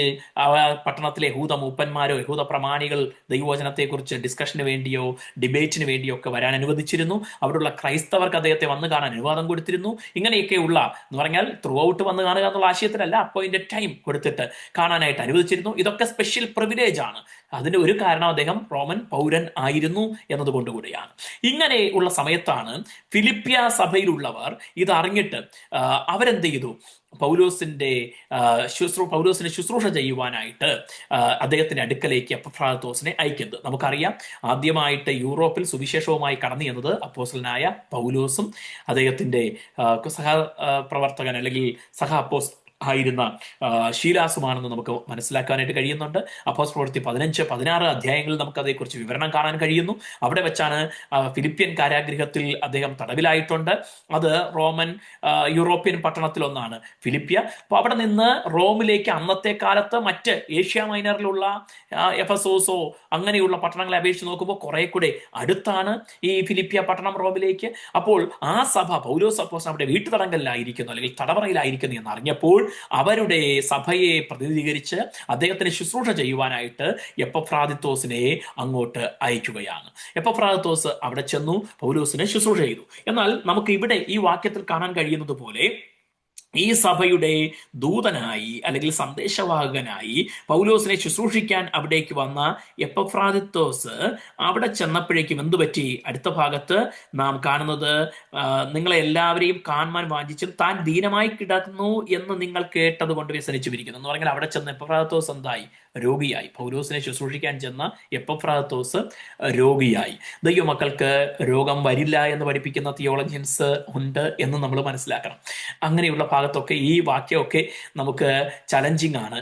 പട്ടണത്തിലെ യഹൂദ മൂപ്പന്മാരോ യഹൂദ പ്രമാണികൾ ദൈവവചനത്തെക്കുറിച്ച് ഡിസ്കഷന് വേണ്ടിയോ ഡിബേറ്റിന് വേണ്ടിയോ ഒക്കെ വരാൻ അനുവദിച്ചിരുന്നു. അവിടെയുള്ള ക്രൈസ്തവർക്ക് അദ്ദേഹത്തെ വന്ന് കാണാൻ അനുവാദം കൊടുത്തിരുന്നു. ഇങ്ങനെയൊക്കെയുള്ള എന്ന് പറഞ്ഞാൽ ത്രൂ ഔട്ട് വന്ന് കാണുക എന്നുള്ള ആശയത്തിലല്ല, അപ്പോയിന്റഡ് ടൈം കൊടുത്തിട്ട് കാണാനായിട്ട് അനുവദിച്ചിരുന്നു. ഇതൊക്കെ സ്പെഷ്യൽ പ്രിവിലേജ് ആണ്. അതിന്റെ ഒരു കാരണം അദ്ദേഹം റോമൻ പൗരൻ ആയിരുന്നു എന്നതുകൊണ്ടുകൂടിയാണ്. ഇങ്ങനെ ഉള്ള സമയത്താണ് ഫിലിപ്പിയ സഭയിലുള്ളവർ ഇത് അറിഞ്ഞിട്ട് അവരെന്ത് ചെയ്തു, പൗലോസിനെ ശുശ്രൂഷ ചെയ്യുവാനായിട്ട് അദ്ദേഹത്തിന്റെ അടുക്കലേക്ക് എപ്പഫ്രാദിത്തോസിനെ അയക്കുന്നത് നമുക്കറിയാം. ആദ്യമായിട്ട് യൂറോപ്പിൽ സുവിശേഷവുമായി കടന്നു ചെന്നത് അപ്പോസ്തലനായ പൗലോസും അദ്ദേഹത്തിന്റെ സഹപ്രവർത്തകൻ അല്ലെങ്കിൽ ആയിരുന്ന ശീലാസുമാണെന്ന് നമുക്ക് മനസ്സിലാക്കാനായിട്ട് കഴിയുന്നുണ്ട്. അപ്പോസ്തല പ്രവൃത്തി 15-16 അധ്യായങ്ങളിൽ നമുക്ക് അതേക്കുറിച്ച് വിവരണം കാണാൻ കഴിയുന്നു. അവിടെ വെച്ചാണ് ഫിലിപ്പിയൻ കാരാഗൃഹത്തിൽ അദ്ദേഹം തടവിലായിട്ടുണ്ട്. അത് യൂറോപ്യൻ പട്ടണത്തിലൊന്നാണ് ഫിലിപ്പിയ. അപ്പോൾ അവിടെ നിന്ന് റോമിലേക്ക് അന്നത്തെ കാലത്ത് മറ്റ് ഏഷ്യ മൈനറിലുള്ള എഫസോസോ അങ്ങനെയുള്ള പട്ടണങ്ങളെ അപേക്ഷിച്ച് നോക്കുമ്പോൾ കുറെ കൂടെ അടുത്താണ് ഈ ഫിലിപ്പിയ പട്ടണം റോമിലേക്ക്. അപ്പോൾ ആ സഭ പൗലോസ് അപ്പോസ്തലൻ അവിടെ വീട്ടുതടങ്കലിലായിരിക്കുന്നു അല്ലെങ്കിൽ തടവറയിലായിരിക്കുന്നു എന്ന് അറിഞ്ഞപ്പോൾ അവരുടെ സഭയെ പ്രതിനിധീകരിച്ച് അദ്ദേഹത്തിന് ശുശ്രൂഷ ചെയ്യുവാനായിട്ട് എപ്പഫ്രാദിത്തോസിനെ അങ്ങോട്ട് അയക്കുകയാണ്. എപ്പഫ്രാദിത്തോസ് അവിടെ ചെന്നു പൗലോസിനെ ശുശ്രൂഷ ചെയ്തു. എന്നാൽ നമുക്ക് ഇവിടെ ഈ വാക്യത്തിൽ കാണാൻ കഴിയുന്നത് പോലെ ഈ സഭയുടെ ദൂതനായി അല്ലെങ്കിൽ സന്ദേശവാഹകനായി പൗലോസിനെ ശുശ്രൂഷിക്കാൻ അവിടേക്ക് വന്ന എപ്പഫ്രാദിത്തോസ് അവിടെ ചെന്നപ്പോഴേക്കും എന്തു പറ്റി? അടുത്ത ഭാഗത്ത് നാം കാണുന്നത്, നിങ്ങളെ എല്ലാവരെയും കാണുവാൻ വാഞ്ചിച്ചും താൻ ദീനമായി കിടക്കുന്നു എന്ന് നിങ്ങൾ കേട്ടത് കൊണ്ട് വ്യസനിച്ചുമിരിക്കുന്നു എന്ന് പറഞ്ഞാൽ അവിടെ ചെന്ന എപ്പഫ്രാദിത്തോസ് എന്തായി? രോഗിയായി. പൗലോസിനെ ശുശ്രൂഷിക്കാൻ ചെന്ന എപ്പഫ്രാദിത്തോസ് രോഗിയായി. ദൈവമക്കൾക്ക് രോഗം വരില്ല എന്ന് പഠിപ്പിക്കുന്ന തിയോളജിയൻസ് ഉണ്ട് എന്ന് നമ്മൾ മനസ്സിലാക്കണം. അങ്ങനെയുള്ള ഭാഗത്തൊക്കെ ഈ വാക്യമൊക്കെ നമുക്ക് ചലഞ്ചിങ് ആണ്.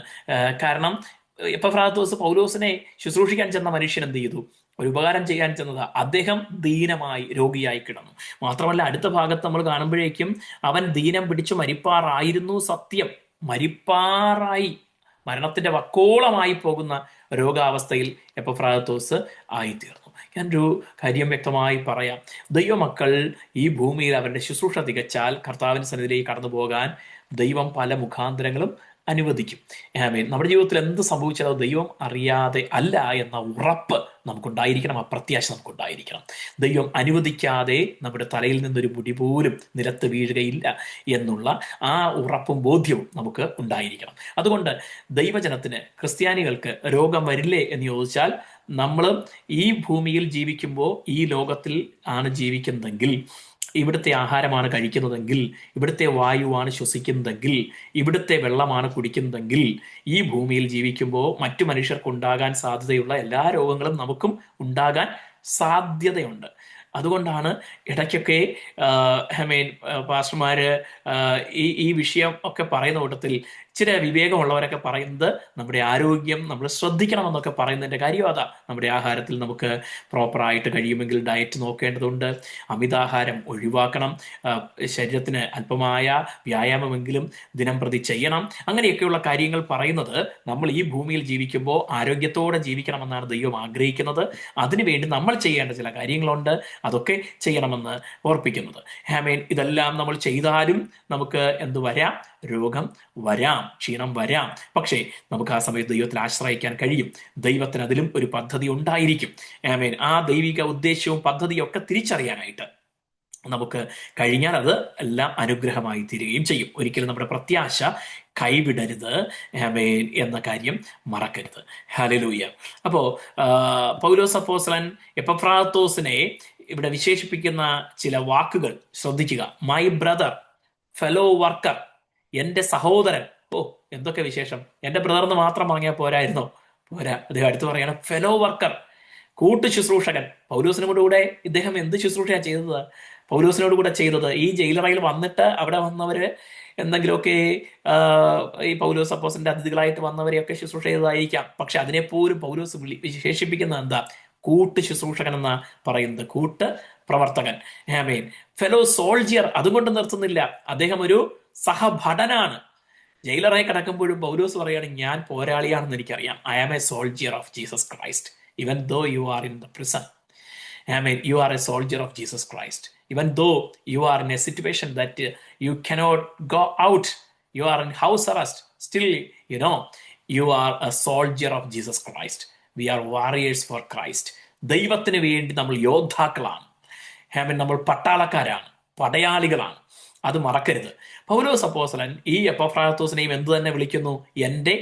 കാരണം എപ്പഫ്രാദിത്തോസ് പൗലോസിനെ ശുശ്രൂഷിക്കാൻ ചെന്ന മനുഷ്യൻ എന്ത് ചെയ്തു? ഒരു ഉപകാരം ചെയ്യാൻ ചെന്നത്. അദ്ദേഹം ദീനമായി രോഗിയായി കിടന്നു. മാത്രമല്ല അടുത്ത ഭാഗത്ത് നമ്മൾ കാണുമ്പോഴേക്കും അവൻ ദീനം പിടിച്ചു മരിപ്പാറായിരുന്നു. സത്യം, മരിപ്പാറായി, മരണത്തിന്റെ വക്കോളമായി പോകുന്ന രോഗാവസ്ഥയിൽ എപ്പഫ്രാദിത്തോസ് ആയിത്തീർന്നു. ഞാനൊരു കാര്യം വ്യക്തമായി പറയാം. ദൈവമക്കൾ ഈ ഭൂമിയിൽ അവരുടെ ശുശ്രൂഷ തികച്ചാൽ കർത്താവിന്റെ സന്നിധിയിലേക്ക് കടന്നു പോകാൻ ദൈവം പല മുഖാന്തരങ്ങളും അനുവദിക്കും. ആമേൻ. നമ്മുടെ ജീവിതത്തിൽ എന്ത് സംഭവിച്ചാലും ദൈവം അറിയാതെ അല്ല എന്ന ഉറപ്പ് നമുക്കുണ്ടായിരിക്കണം, ആ പ്രത്യാശ നമുക്കുണ്ടായിരിക്കണം. ദൈവം അനുവദിക്കാതെ നമ്മുടെ തലയിൽ നിന്നൊരു മുടി പോലും നിലത്ത് വീഴുകയില്ല എന്നുള്ള ആ ഉറപ്പും ബോധ്യവും നമുക്ക് ഉണ്ടായിരിക്കണം. അതുകൊണ്ട് ദൈവജനത്തിന്, ക്രിസ്ത്യാനികൾക്ക് രോഗം വരില്ലേ എന്ന് ചോദിച്ചാൽ, നമ്മൾ ഈ ഭൂമിയിൽ ജീവിക്കുമ്പോൾ ഈ ലോകത്തിൽ ആണ് ജീവിക്കുന്നതെങ്കിൽ, ഇവിടുത്തെ ആഹാരമാണ് കഴിക്കുന്നതെങ്കിൽ, ഇവിടുത്തെ വായുവാണ് ശ്വസിക്കുന്നതെങ്കിൽ, ഇവിടുത്തെ വെള്ളമാണ് കുടിക്കുന്നതെങ്കിൽ, ഈ ഭൂമിയിൽ ജീവിക്കുമ്പോൾ മറ്റു മനുഷ്യർക്കുണ്ടാകാൻ സാധ്യതയുള്ള എല്ലാ രോഗങ്ങളും നമുക്കും ഉണ്ടാകാൻ സാധ്യതയുണ്ട്. അതുകൊണ്ടാണ് ഇടയ്ക്കൊക്കെ പാസ്റ്റർമാര് ഈ വിഷയം ഒക്കെ പറയുന്ന കൂട്ടത്തിൽ ചില വിവേകമുള്ളവരൊക്കെ പറയുന്നത് നമ്മുടെ ആരോഗ്യം നമ്മൾ ശ്രദ്ധിക്കണമെന്നൊക്കെ പറയുന്നതിൻ്റെ കാര്യം അതാ. നമ്മുടെ ആഹാരത്തിൽ നമുക്ക് പ്രോപ്പറായിട്ട് കഴിയുമെങ്കിൽ ഡയറ്റ് നോക്കേണ്ടതുണ്ട്, അമിതാഹാരം ഒഴിവാക്കണം, ശരീരത്തിന് അല്പമായ വ്യായാമമെങ്കിലും ദിനം പ്രതി ചെയ്യണം. അങ്ങനെയൊക്കെയുള്ള കാര്യങ്ങൾ പറയുന്നത് നമ്മൾ ഈ ഭൂമിയിൽ ജീവിക്കുമ്പോൾ ആരോഗ്യത്തോടെ ജീവിക്കണമെന്നാണ് ദൈവം ആഗ്രഹിക്കുന്നത്. അതിനുവേണ്ടി നമ്മൾ ചെയ്യേണ്ട ചില കാര്യങ്ങളുണ്ട്, അതൊക്കെ ചെയ്യണമെന്ന് ഓർപ്പിക്കുന്നത്. ആമേൻ. ഇതെല്ലാം നമ്മൾ ചെയ്താലും നമുക്ക് എന്ത് വരാം? രോഗം വരാം, ക്ഷീണം വരാം. പക്ഷേ നമുക്ക് ആ സമയത്ത് ദൈവത്തിൽ ആശ്രയിക്കാൻ കഴിയും. ദൈവത്തിന് അതിലും ഒരു പദ്ധതി ഉണ്ടായിരിക്കും. ആമേൻ. ആ ദൈവിക ഉദ്ദേശ്യവും പദ്ധതിയും ഒക്കെ തിരിച്ചറിയാനായിട്ട് നമുക്ക് കഴിഞ്ഞാൽ അത് എല്ലാം അനുഗ്രഹമായി തീരുകയും ചെയ്യും. ഒരിക്കലും നമ്മുടെ പ്രത്യാശ കൈവിടരുത്, ആമേൻ, എന്ന കാര്യം മറക്കരുത്. ഹല്ലേലൂയ. അപ്പോ പൗലോസ് അപ്പോസ്തലൻ എപ്പഫ്രാത്തോസിനെ ഇവിടെ വിശേഷിപ്പിക്കുന്ന ചില വാക്കുകൾ ശ്രദ്ധിക്കുക. മൈ ബ്രദർ, ഫെലോ വർക്കർ, എന്റെ സഹോദരൻ. ഓ, എന്തൊക്കെ വിശേഷം! എന്റെ ബ്രദർ എന്ന് മാത്രം പറഞ്ഞാൽ പോരായിരുന്നോ? പോരാ. അദ്ദേഹം അടുത്ത് പറയണം ഫെലോ വർക്കർ, കൂട്ടു ശുശ്രൂഷകൻ. പൗലോസിനോട് കൂടെ ഇദ്ദേഹം എന്ത് ശുശ്രൂഷയാണ് ചെയ്തത്? പൗലോസിനോട് കൂടെ ചെയ്തത് ഈ ജയിലറയിൽ വന്നിട്ട് അവിടെ വന്നവര് എന്തെങ്കിലുമൊക്കെ ഈ പൗലോസ് അപ്പോസ്തലന്റെ അതിഥികളായിട്ട് വന്നവരെയൊക്കെ ശുശ്രൂഷ ചെയ്തതായിരിക്കാം. പക്ഷെ അതിനെപ്പോലും പൗലോസ് വിശേഷിപ്പിക്കുന്നത് എന്താ? കൂട്ട് ശുശ്രൂഷകൻ എന്നാ പറയുന്നത്, കൂട്ട് പ്രവർത്തകൻ. ആമേൻ. ഫെലോ സോൾജിയർ, അതുകൊണ്ട് നിർത്തുന്നില്ല, അദ്ദേഹം ഒരു സഹഭടനാണ്. ജയിലറായി കിടക്കുമ്പോഴും പൗലോസ് പറയാണ്, ഞാൻ പോരാളിയാണെന്ന് എനിക്കറിയാം. I am a soldier of Jesus Christ even though you are in the prison. Amen. You are a soldier of Jesus Christ. Even though you are in a situation that you cannot go out, you are in house arrest, still, you are a soldier of Jesus Christ. We are warriors for Christ. ദൈവത്തിന് വേണ്ടി നമ്മൾ യോദ്ധാക്കളാണ്. ആമേൻ. നമ്മൾ പട്ടാളക്കാരാണ്, പടയാളികളാണ്. അത് മറക്കരുത്. പൗലോസ് അപ്പോസ്തലൻ ഈ എപ്പഫ്രാത്തോസിനെയും എന്തു തന്നെ വിളിക്കുന്നു? എൻ്റെ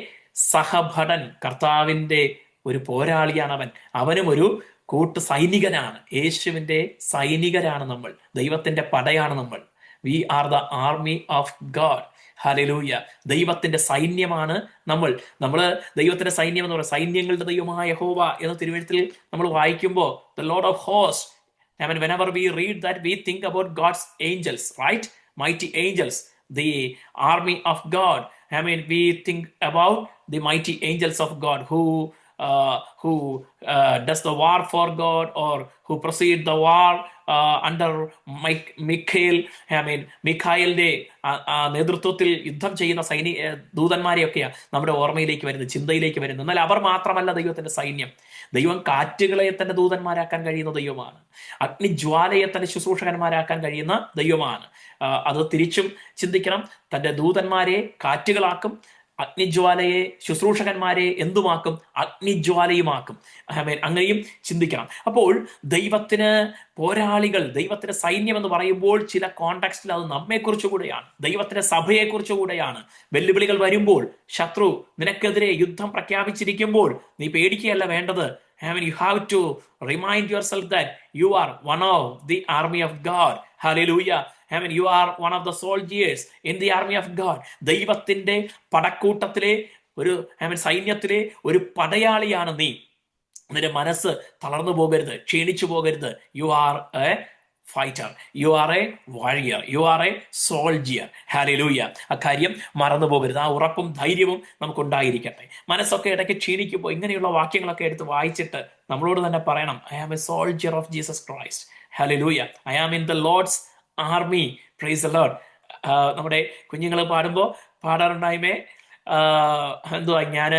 സഹഭടൻ. കർത്താവിൻ്റെ ഒരു പോരാളിയാണ് അവൻ. അവനും ഒരു കൂട്ട് സൈനികനാണ്. യേശുവിൻ്റെ സൈനികരാണ് നമ്മൾ. ദൈവത്തിന്റെ പടയാണ് നമ്മൾ. We are the army of God. Hallelujah. ദൈവത്തിന്റെ സൈന്യമാണ് നമ്മൾ. ദൈവത്തിന്റെ സൈന്യം എന്ന് പറയുന്നത് സൈന്യങ്ങളുടെ ദൈവമായ യഹോവ എന്ന തിരുവെഴുത്തിൽ നമ്മൾ വായിക്കുമ്പോൾ the Lord of host. I mean, whenever we read that, we think about God's angels, right? Mighty angels, the army of God. I mean, we think about the mighty angels of God who does the war for God, or who proceed the war under Michael. I mean, മിഖായേലിന്റെ നേതൃത്വത്തിൽ യുദ്ധം ചെയ്യുന്ന ദൂതന്മാരെയൊക്കെയാണ് നമ്മുടെ ഓർമ്മയിലേക്ക് വരുന്നത്, ചിന്തയിലേക്ക് വരുന്നത്. എന്നാൽ അവർ മാത്രമല്ല ദൈവത്തിന്റെ സൈന്യം. ദൈവം കാറ്റുകളെ തന്റെ ദൂതന്മാരാക്കാൻ കഴിയുന്ന ദൈവമാണ്. അഗ്നിജ്വാലയെ തന്റെ ശുശ്രൂഷകന്മാരാക്കാൻ കഴിയുന്ന ദൈവമാണ്. അത് തിരിച്ചും ചിന്തിക്കണം. തന്റെ ദൂതന്മാരെ കാറ്റുകളാക്കും, അഗ്നിജ്വാലയെ ശുശ്രൂഷകന്മാരെ എന്തുമാക്കും? അഗ്നിജ്വാലയുമാക്കും. അങ്ങനെയും ചിന്തിക്കണം. അപ്പോൾ ദൈവത്തിന് പോരാളികൾ, ദൈവത്തിന്റെ സൈന്യം എന്ന് പറയുമ്പോൾ ചില കോണ്ടെക്സ്റ്റിൽ അത് നമ്മെക്കുറിച്ച് കൂടെയാണ്, ദൈവത്തിന്റെ സഭയെക്കുറിച്ച് കൂടെയാണ്. വെല്ലുവിളികൾ വരുമ്പോൾ, ശത്രു നിനക്കെതിരെ യുദ്ധം പ്രഖ്യാപിച്ചിരിക്കുമ്പോൾ നീ പേടിക്കുകയല്ല വേണ്ടത്. You have to remind yourself that you are one of the army of God. Hallelujah. You are one of the soldiers in the army of God. ദൈവത്തിന്റെ പടക്കൂട്ടത്തിലെ ഒരു സൈന്യത്തിലെ ഒരു പടയാളിയാണ് നീ. നിന്റെ മനസ്സ് തളർന്നു പോകരുത്, ക്ഷീണിച്ചു പോകരുത്. You are a fighter, you are a warrior, you are a soldier. Hallelujah. അക്കാര്യം മറന്നു പോകരുത്. ആ ഉറപ്പും ധൈര്യവും നമുക്കുണ്ടായിരിക്കട്ടെ. മനസ്സൊക്കെ ഇടയ്ക്ക് ക്ഷീണിക്കുമ്പോൾ ഇങ്ങനെയുള്ള വാക്യങ്ങളൊക്കെ എടുത്ത് വായിച്ചിട്ട് നമ്മളോട് തന്നെ പറയണം, I am a soldier of Jesus Christ. Hallelujah. I am in the Lord's army. Praise the Lord. നമ്മുടെ കുഞ്ഞുങ്ങൾ പാടുമ്പോൾ പാടാറുണ്ടായ്മേ, എന്തുവാ, ഞാൻ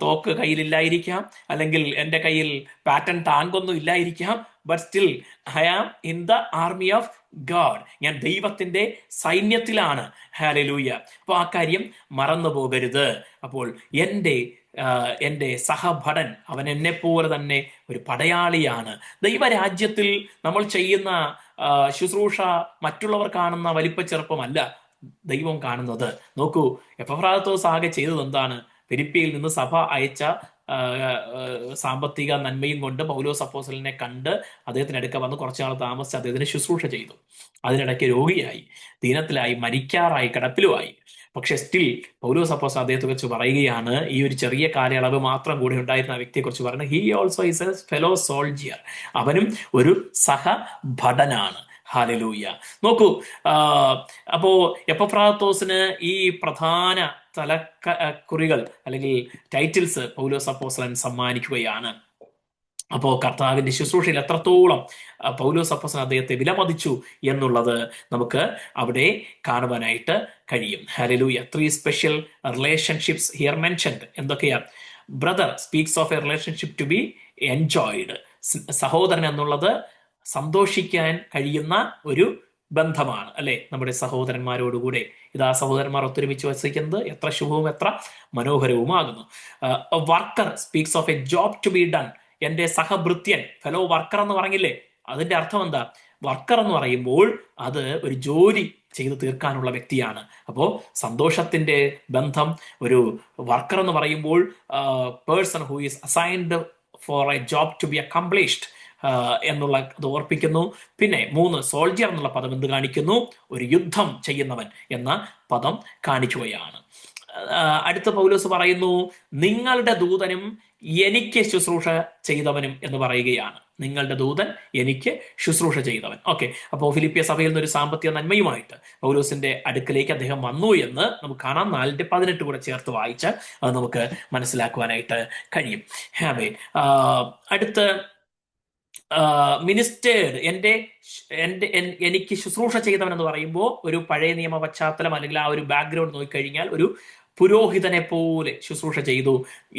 തോക്ക് കയ്യിലില്ലായിരിക്കാം, അല്ലെങ്കിൽ എൻ്റെ കയ്യിൽ പാറ്റൺ ടാങ്കൊന്നും ഇല്ലായിരിക്കാം, but still I am in the army of God. ഞാൻ ദൈവത്തിന്റെ സൈന്യത്തിലാണ്. ഹല്ലേലൂയ. അപ്പോൾ ആ കാര്യം മറന്നു പോകരുത്. അപ്പോൾ എൻ്റെ സഹഭടൻ, അവൻ എന്നെപ്പോലെ തന്നെ ഒരു പടയാളിയാണ്. ദൈവരാജ്യത്തിൽ നമ്മൾ ചെയ്യുന്ന ശുശ്രൂഷ മറ്റുള്ളവർ കാണുന്ന വലിപ്പച്ചെറുപ്പമല്ല ദൈവം കാണുന്നത്. നോക്കൂ, എപ്പഫ്രാത്തോസ് ആകെ ചെയ്തത് എന്താണ്? ഫിലിപ്പിയിൽ നിന്ന് സഭ അയച്ച സാമ്പത്തിക നന്മയും കൊണ്ട് പൗലോസ് അപ്പോസ്തലനെ കണ്ട് അദ്ദേഹത്തിന് അടുക്ക വന്ന് കുറച്ചു നാൾ താമസിച്ച് അദ്ദേഹത്തിന് ശുശ്രൂഷ ചെയ്തു. അതിനിടയ്ക്ക് രോഗിയായി, ദീനത്തിലായി, മരിക്കാറായി, കിടപ്പിലുമായി. പക്ഷെ സ്റ്റിൽ പൗലോസ് അപ്പോസ്തലൻ അദ്ദേഹത്തെ കുറിച്ച് പറയുകയാണ്, ഈ ഒരു ചെറിയ കാലയളവ് മാത്രം കൂടെ ഉണ്ടായിരുന്ന ആ വ്യക്തിയെ കുറിച്ച് പറയുന്നത്, he also is A fellow soldier. അവനും ഒരു സഹഭടനാണ്. ഹാലലൂയ. നോക്കൂ, ആ, അപ്പോ എപ്പഫ്രാത്തോസിന് ഈ പ്രധാന കുറികൾ അല്ലെങ്കിൽ ടൈറ്റിൽസ് പൗലോസ് അപ്പോസ്തലൻ സമ്മാനിക്കുകയാണ്. അപ്പോ കർത്താവിന്റെ ശുശ്രൂഷയിൽ എത്രത്തോളം പൗലോസ് അപ്പോസ്തലൻ അദ്ദേഹത്തെ വിലമതിച്ചു എന്നുള്ളത് നമുക്ക് അവിടെ കാണുവാനായിട്ട് കഴിയും. ഹല്ലേലൂയ. 3 സ്പെഷ്യൽ റിലേഷൻഷിപ്സ് ഹിയർ മെൻഷൻഡ്. എന്തൊക്കെയാ? Brother speaks of a relationship to be enjoyed. സഹോദരൻ എന്നുള്ളത് സന്തോഷിക്കാൻ കഴിയുന്ന ഒരു ബന്ധമാണ്, അല്ലെ? നമ്മുടെ സഹോദരന്മാരോടുകൂടെ ഇതാ സഹോദരന്മാർ ഒത്തൊരുമിച്ച് വസിക്കുന്നത് എത്ര ശുഭവും എത്ര മനോഹരവുമാകുന്നു. Worker speaks of a job to be done. എന്റെ സഹഭൃത്യൻ, ഫെലോ വർക്കർ എന്ന് പറഞ്ഞില്ലേ, അതിന്റെ അർത്ഥം എന്താ? വർക്കർ എന്ന് പറയുമ്പോൾ അത് ഒരു ജോലി ചെയ്തു തീർക്കാനുള്ള വ്യക്തിയാണ്. അപ്പോ സന്തോഷത്തിന്റെ ബന്ധം ഒരു വർക്കർ എന്ന് പറയുമ്പോൾ person who is assigned for a job to be accomplished എന്നുള്ള അത് ഓർപ്പിക്കുന്നു. പിന്നെ 3 സോൾജിയർ എന്നുള്ള പദം എന്ത് കാണിക്കുന്നു? ഒരു യുദ്ധം ചെയ്യുന്നവൻ എന്ന പദം കാണിക്കുകയാണ്. അടുത്ത പൗലോസ് പറയുന്നു, നിങ്ങളുടെ ദൂതനും എനിക്ക് ശുശ്രൂഷ ചെയ്തവനും എന്ന് പറയുകയാണ്. നിങ്ങളുടെ ദൂതൻ എനിക്ക് ശുശ്രൂഷ ചെയ്തവൻ. ഓക്കെ, അപ്പോൾ ഫിലിപ്പിയ സഭയിൽ നിന്ന് ഒരു സാമ്പത്തിക നന്മയുമായിട്ട് പൗലോസിന്റെ അടുക്കലേക്ക് അദ്ദേഹം വന്നു എന്ന് നമുക്ക് കാണാം. 4:18 കൂടെ ചേർത്ത് വായിച്ച് അത് നമുക്ക് മനസ്സിലാക്കുവാനായിട്ട് കഴിയും. ഹാമേ. അടുത്ത മിനിസ്റ്റേഡ്, എനിക്ക് ശുശ്രൂഷ ചെയ്തവൻ എന്ന് പറയുമ്പോൾ ഒരു പഴയ നിയമ പശ്ചാത്തലം അല്ലെങ്കിൽ ആ ഒരു ബാക്ക്ഗ്രൗണ്ട് നോക്കിക്കഴിഞ്ഞാൽ ഒരു പുരോഹിതനെ പോലെ ശുശ്രൂഷ ചെയ്തു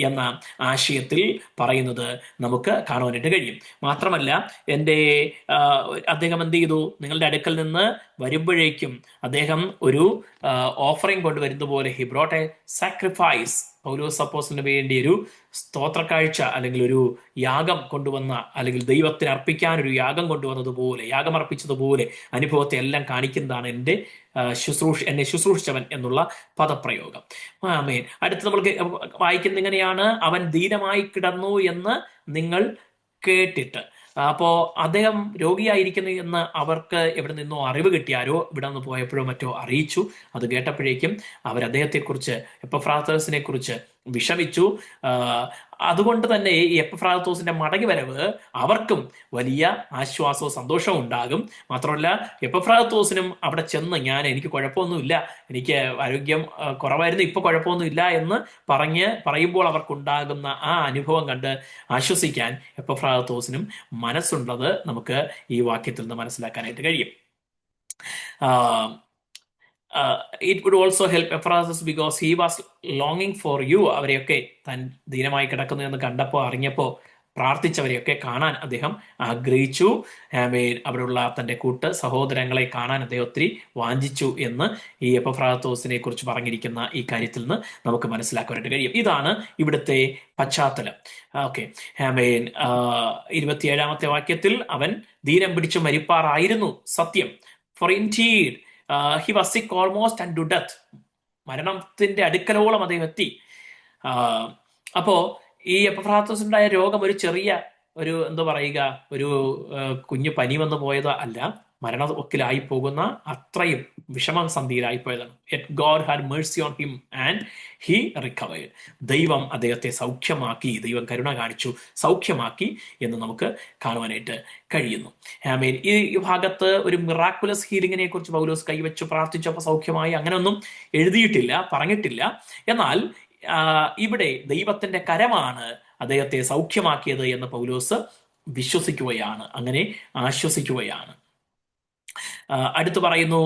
എന്ന ആശയത്തിൽ പറയുന്നത് നമുക്ക് കാണുവാനായിട്ട് കഴിയും. മാത്രമല്ല അദ്ദേഹം എന്ത് ചെയ്തു? നിങ്ങളുടെ അടുക്കൽ നിന്ന് വരുമ്പോഴേക്കും അദ്ദേഹം ഒരു ഓഫറിംഗ് കൊണ്ടുവരുന്ന പോലെ ഹി ബ്രോട്ട് എ സാക്രിഫൈസ്. പൗലോസ് അപ്പോസ്തലന് വേണ്ടി ഒരു സ്തോത്രക്കാഴ്ച അല്ലെങ്കിൽ ഒരു യാഗം കൊണ്ടുവന്ന, അല്ലെങ്കിൽ ദൈവത്തിന് അർപ്പിക്കാൻ ഒരു യാഗം കൊണ്ടുവന്നതുപോലെ, യാഗം അർപ്പിച്ചതുപോലെ അനുഭവത്തെ എല്ലാം കാണിക്കുന്നതാണ് എന്നെ ശുശ്രൂഷിച്ചവൻ എന്നുള്ള പദപ്രയോഗം. ആമേൻ. അടുത്ത് നമ്മൾക്ക് വായിക്കുന്നത് ഇങ്ങനെയാണ്, അവൻ ദീനമായി കിടന്നു എന്ന് നിങ്ങൾ കേട്ടിട്ട്. അപ്പോ അദ്ദേഹം രോഗിയായിരിക്കുന്നു എന്ന് അവർക്ക് എവിടെ നിന്നോ അറിവ് കിട്ടിയാരോ ഇവിടെ നിന്ന് പോയപ്പോഴോ മറ്റോ അറിയിച്ചു. അത് കേട്ടപ്പോഴേക്കും അവർ അദ്ദേഹത്തെക്കുറിച്ച്, എപ്പഫ്രാത്തോസിനെ കുറിച്ച് വിഷമിച്ചു. അതുകൊണ്ട് തന്നെ ഈ എപ്പഫ്രാത്തോസിന്റെ മടങ്ങി വരവ് അവർക്കും വലിയ ആശ്വാസവും സന്തോഷവും ഉണ്ടാകും. മാത്രമല്ല എപ്പഫ്രാത്തോസിനും അവിടെ ചെന്ന് എനിക്ക് കുഴപ്പമൊന്നുമില്ല, എനിക്ക് ആരോഗ്യം കുറവായിരുന്നു, ഇപ്പൊ കുഴപ്പമൊന്നുമില്ല എന്ന് പറയുമ്പോൾ അവർക്കുണ്ടാകുന്ന ആ അനുഭവം കണ്ട് ആശ്വസിക്കാൻ എപ്പഫ്രാത്തോസിനും മനസ്സുള്ളത് നമുക്ക് ഈ വാക്യത്തിൽ നിന്ന് മനസ്സിലാക്കാനായിട്ട് കഴിയും. It would also help Epaphras because he was ലോങ്ങിങ് ഫോർ യു. അവരെയൊക്കെ താൻ ദീനമായി കിടക്കുന്നു എന്ന് കണ്ടപ്പോൾ, അറിഞ്ഞപ്പോൾ പ്രാർത്ഥിച്ചവരെയൊക്കെ കാണാൻ അദ്ദേഹം ആഗ്രഹിച്ചു. അവിടെയുള്ള തന്റെ സഹോദരങ്ങളെ കാണാൻ അദ്ദേഹം ഒത്തിരി വാഞ്ചിച്ചു എന്ന് ഈ എപ്പഫ്രാത്തോസിനെ കുറിച്ച് പറഞ്ഞിരിക്കുന്ന ഈ കാര്യത്തിൽ നിന്ന് നമുക്ക് മനസ്സിലാക്കാനായിട്ട് കഴിയും. ഇതാണ് ഇവിടുത്തെ പശ്ചാത്തലം. ഓക്കെ, 27-ാമത്തെ വാക്യത്തിൽ അവൻ ദീനം പിടിച്ചു മരിപ്പാറായിരുന്നു സത്യം. For indeed he was sick almost and to death. മരണത്തിന്റെ അടുക്കലോളം അദ്ദേഹം എത്തി. അപ്പോ ഈ എപ്പഫ്രാത്തോസിനുണ്ടായ രോഗം ഒരു ചെറിയ എന്താ പറയുക, ഒരു കുഞ്ഞു പനി വന്നു പോയത് അല്ല, മരണമൊക്കിലായി പോകുന്ന അത്രയും വിഷമസന്ധിയിലായി പോയതാണ്. Yet God had Mercy on him and he recovered. ദൈവം അദ്ദേഹത്തെ സൗഖ്യമാക്കി, ദൈവം കരുണ കാണിച്ചു സൗഖ്യമാക്കി എന്ന് നമുക്ക് കാണുവാനായിട്ട് കഴിയുന്നു. ഈ ഭാഗത്ത് ഒരു മിറാക്കുലസ് ഹീലിങ്ങിനെ കുറിച്ച് പൗലോസ് കൈവച്ചു പ്രാർത്ഥിച്ചപ്പോൾ സൗഖ്യമായി അങ്ങനെയൊന്നും എഴുതിയിട്ടില്ല, പറഞ്ഞിട്ടില്ല. എന്നാൽ ഇവിടെ ദൈവത്തിന്റെ കരമാണ് അദ്ദേഹത്തെ സൗഖ്യമാക്കിയത് എന്ന് പൗലോസ് വിശ്വസിക്കുകയാണ്, അങ്ങനെ ആശ്വസിക്കുകയാണ്. അടുത്ത് പറയുന്നു,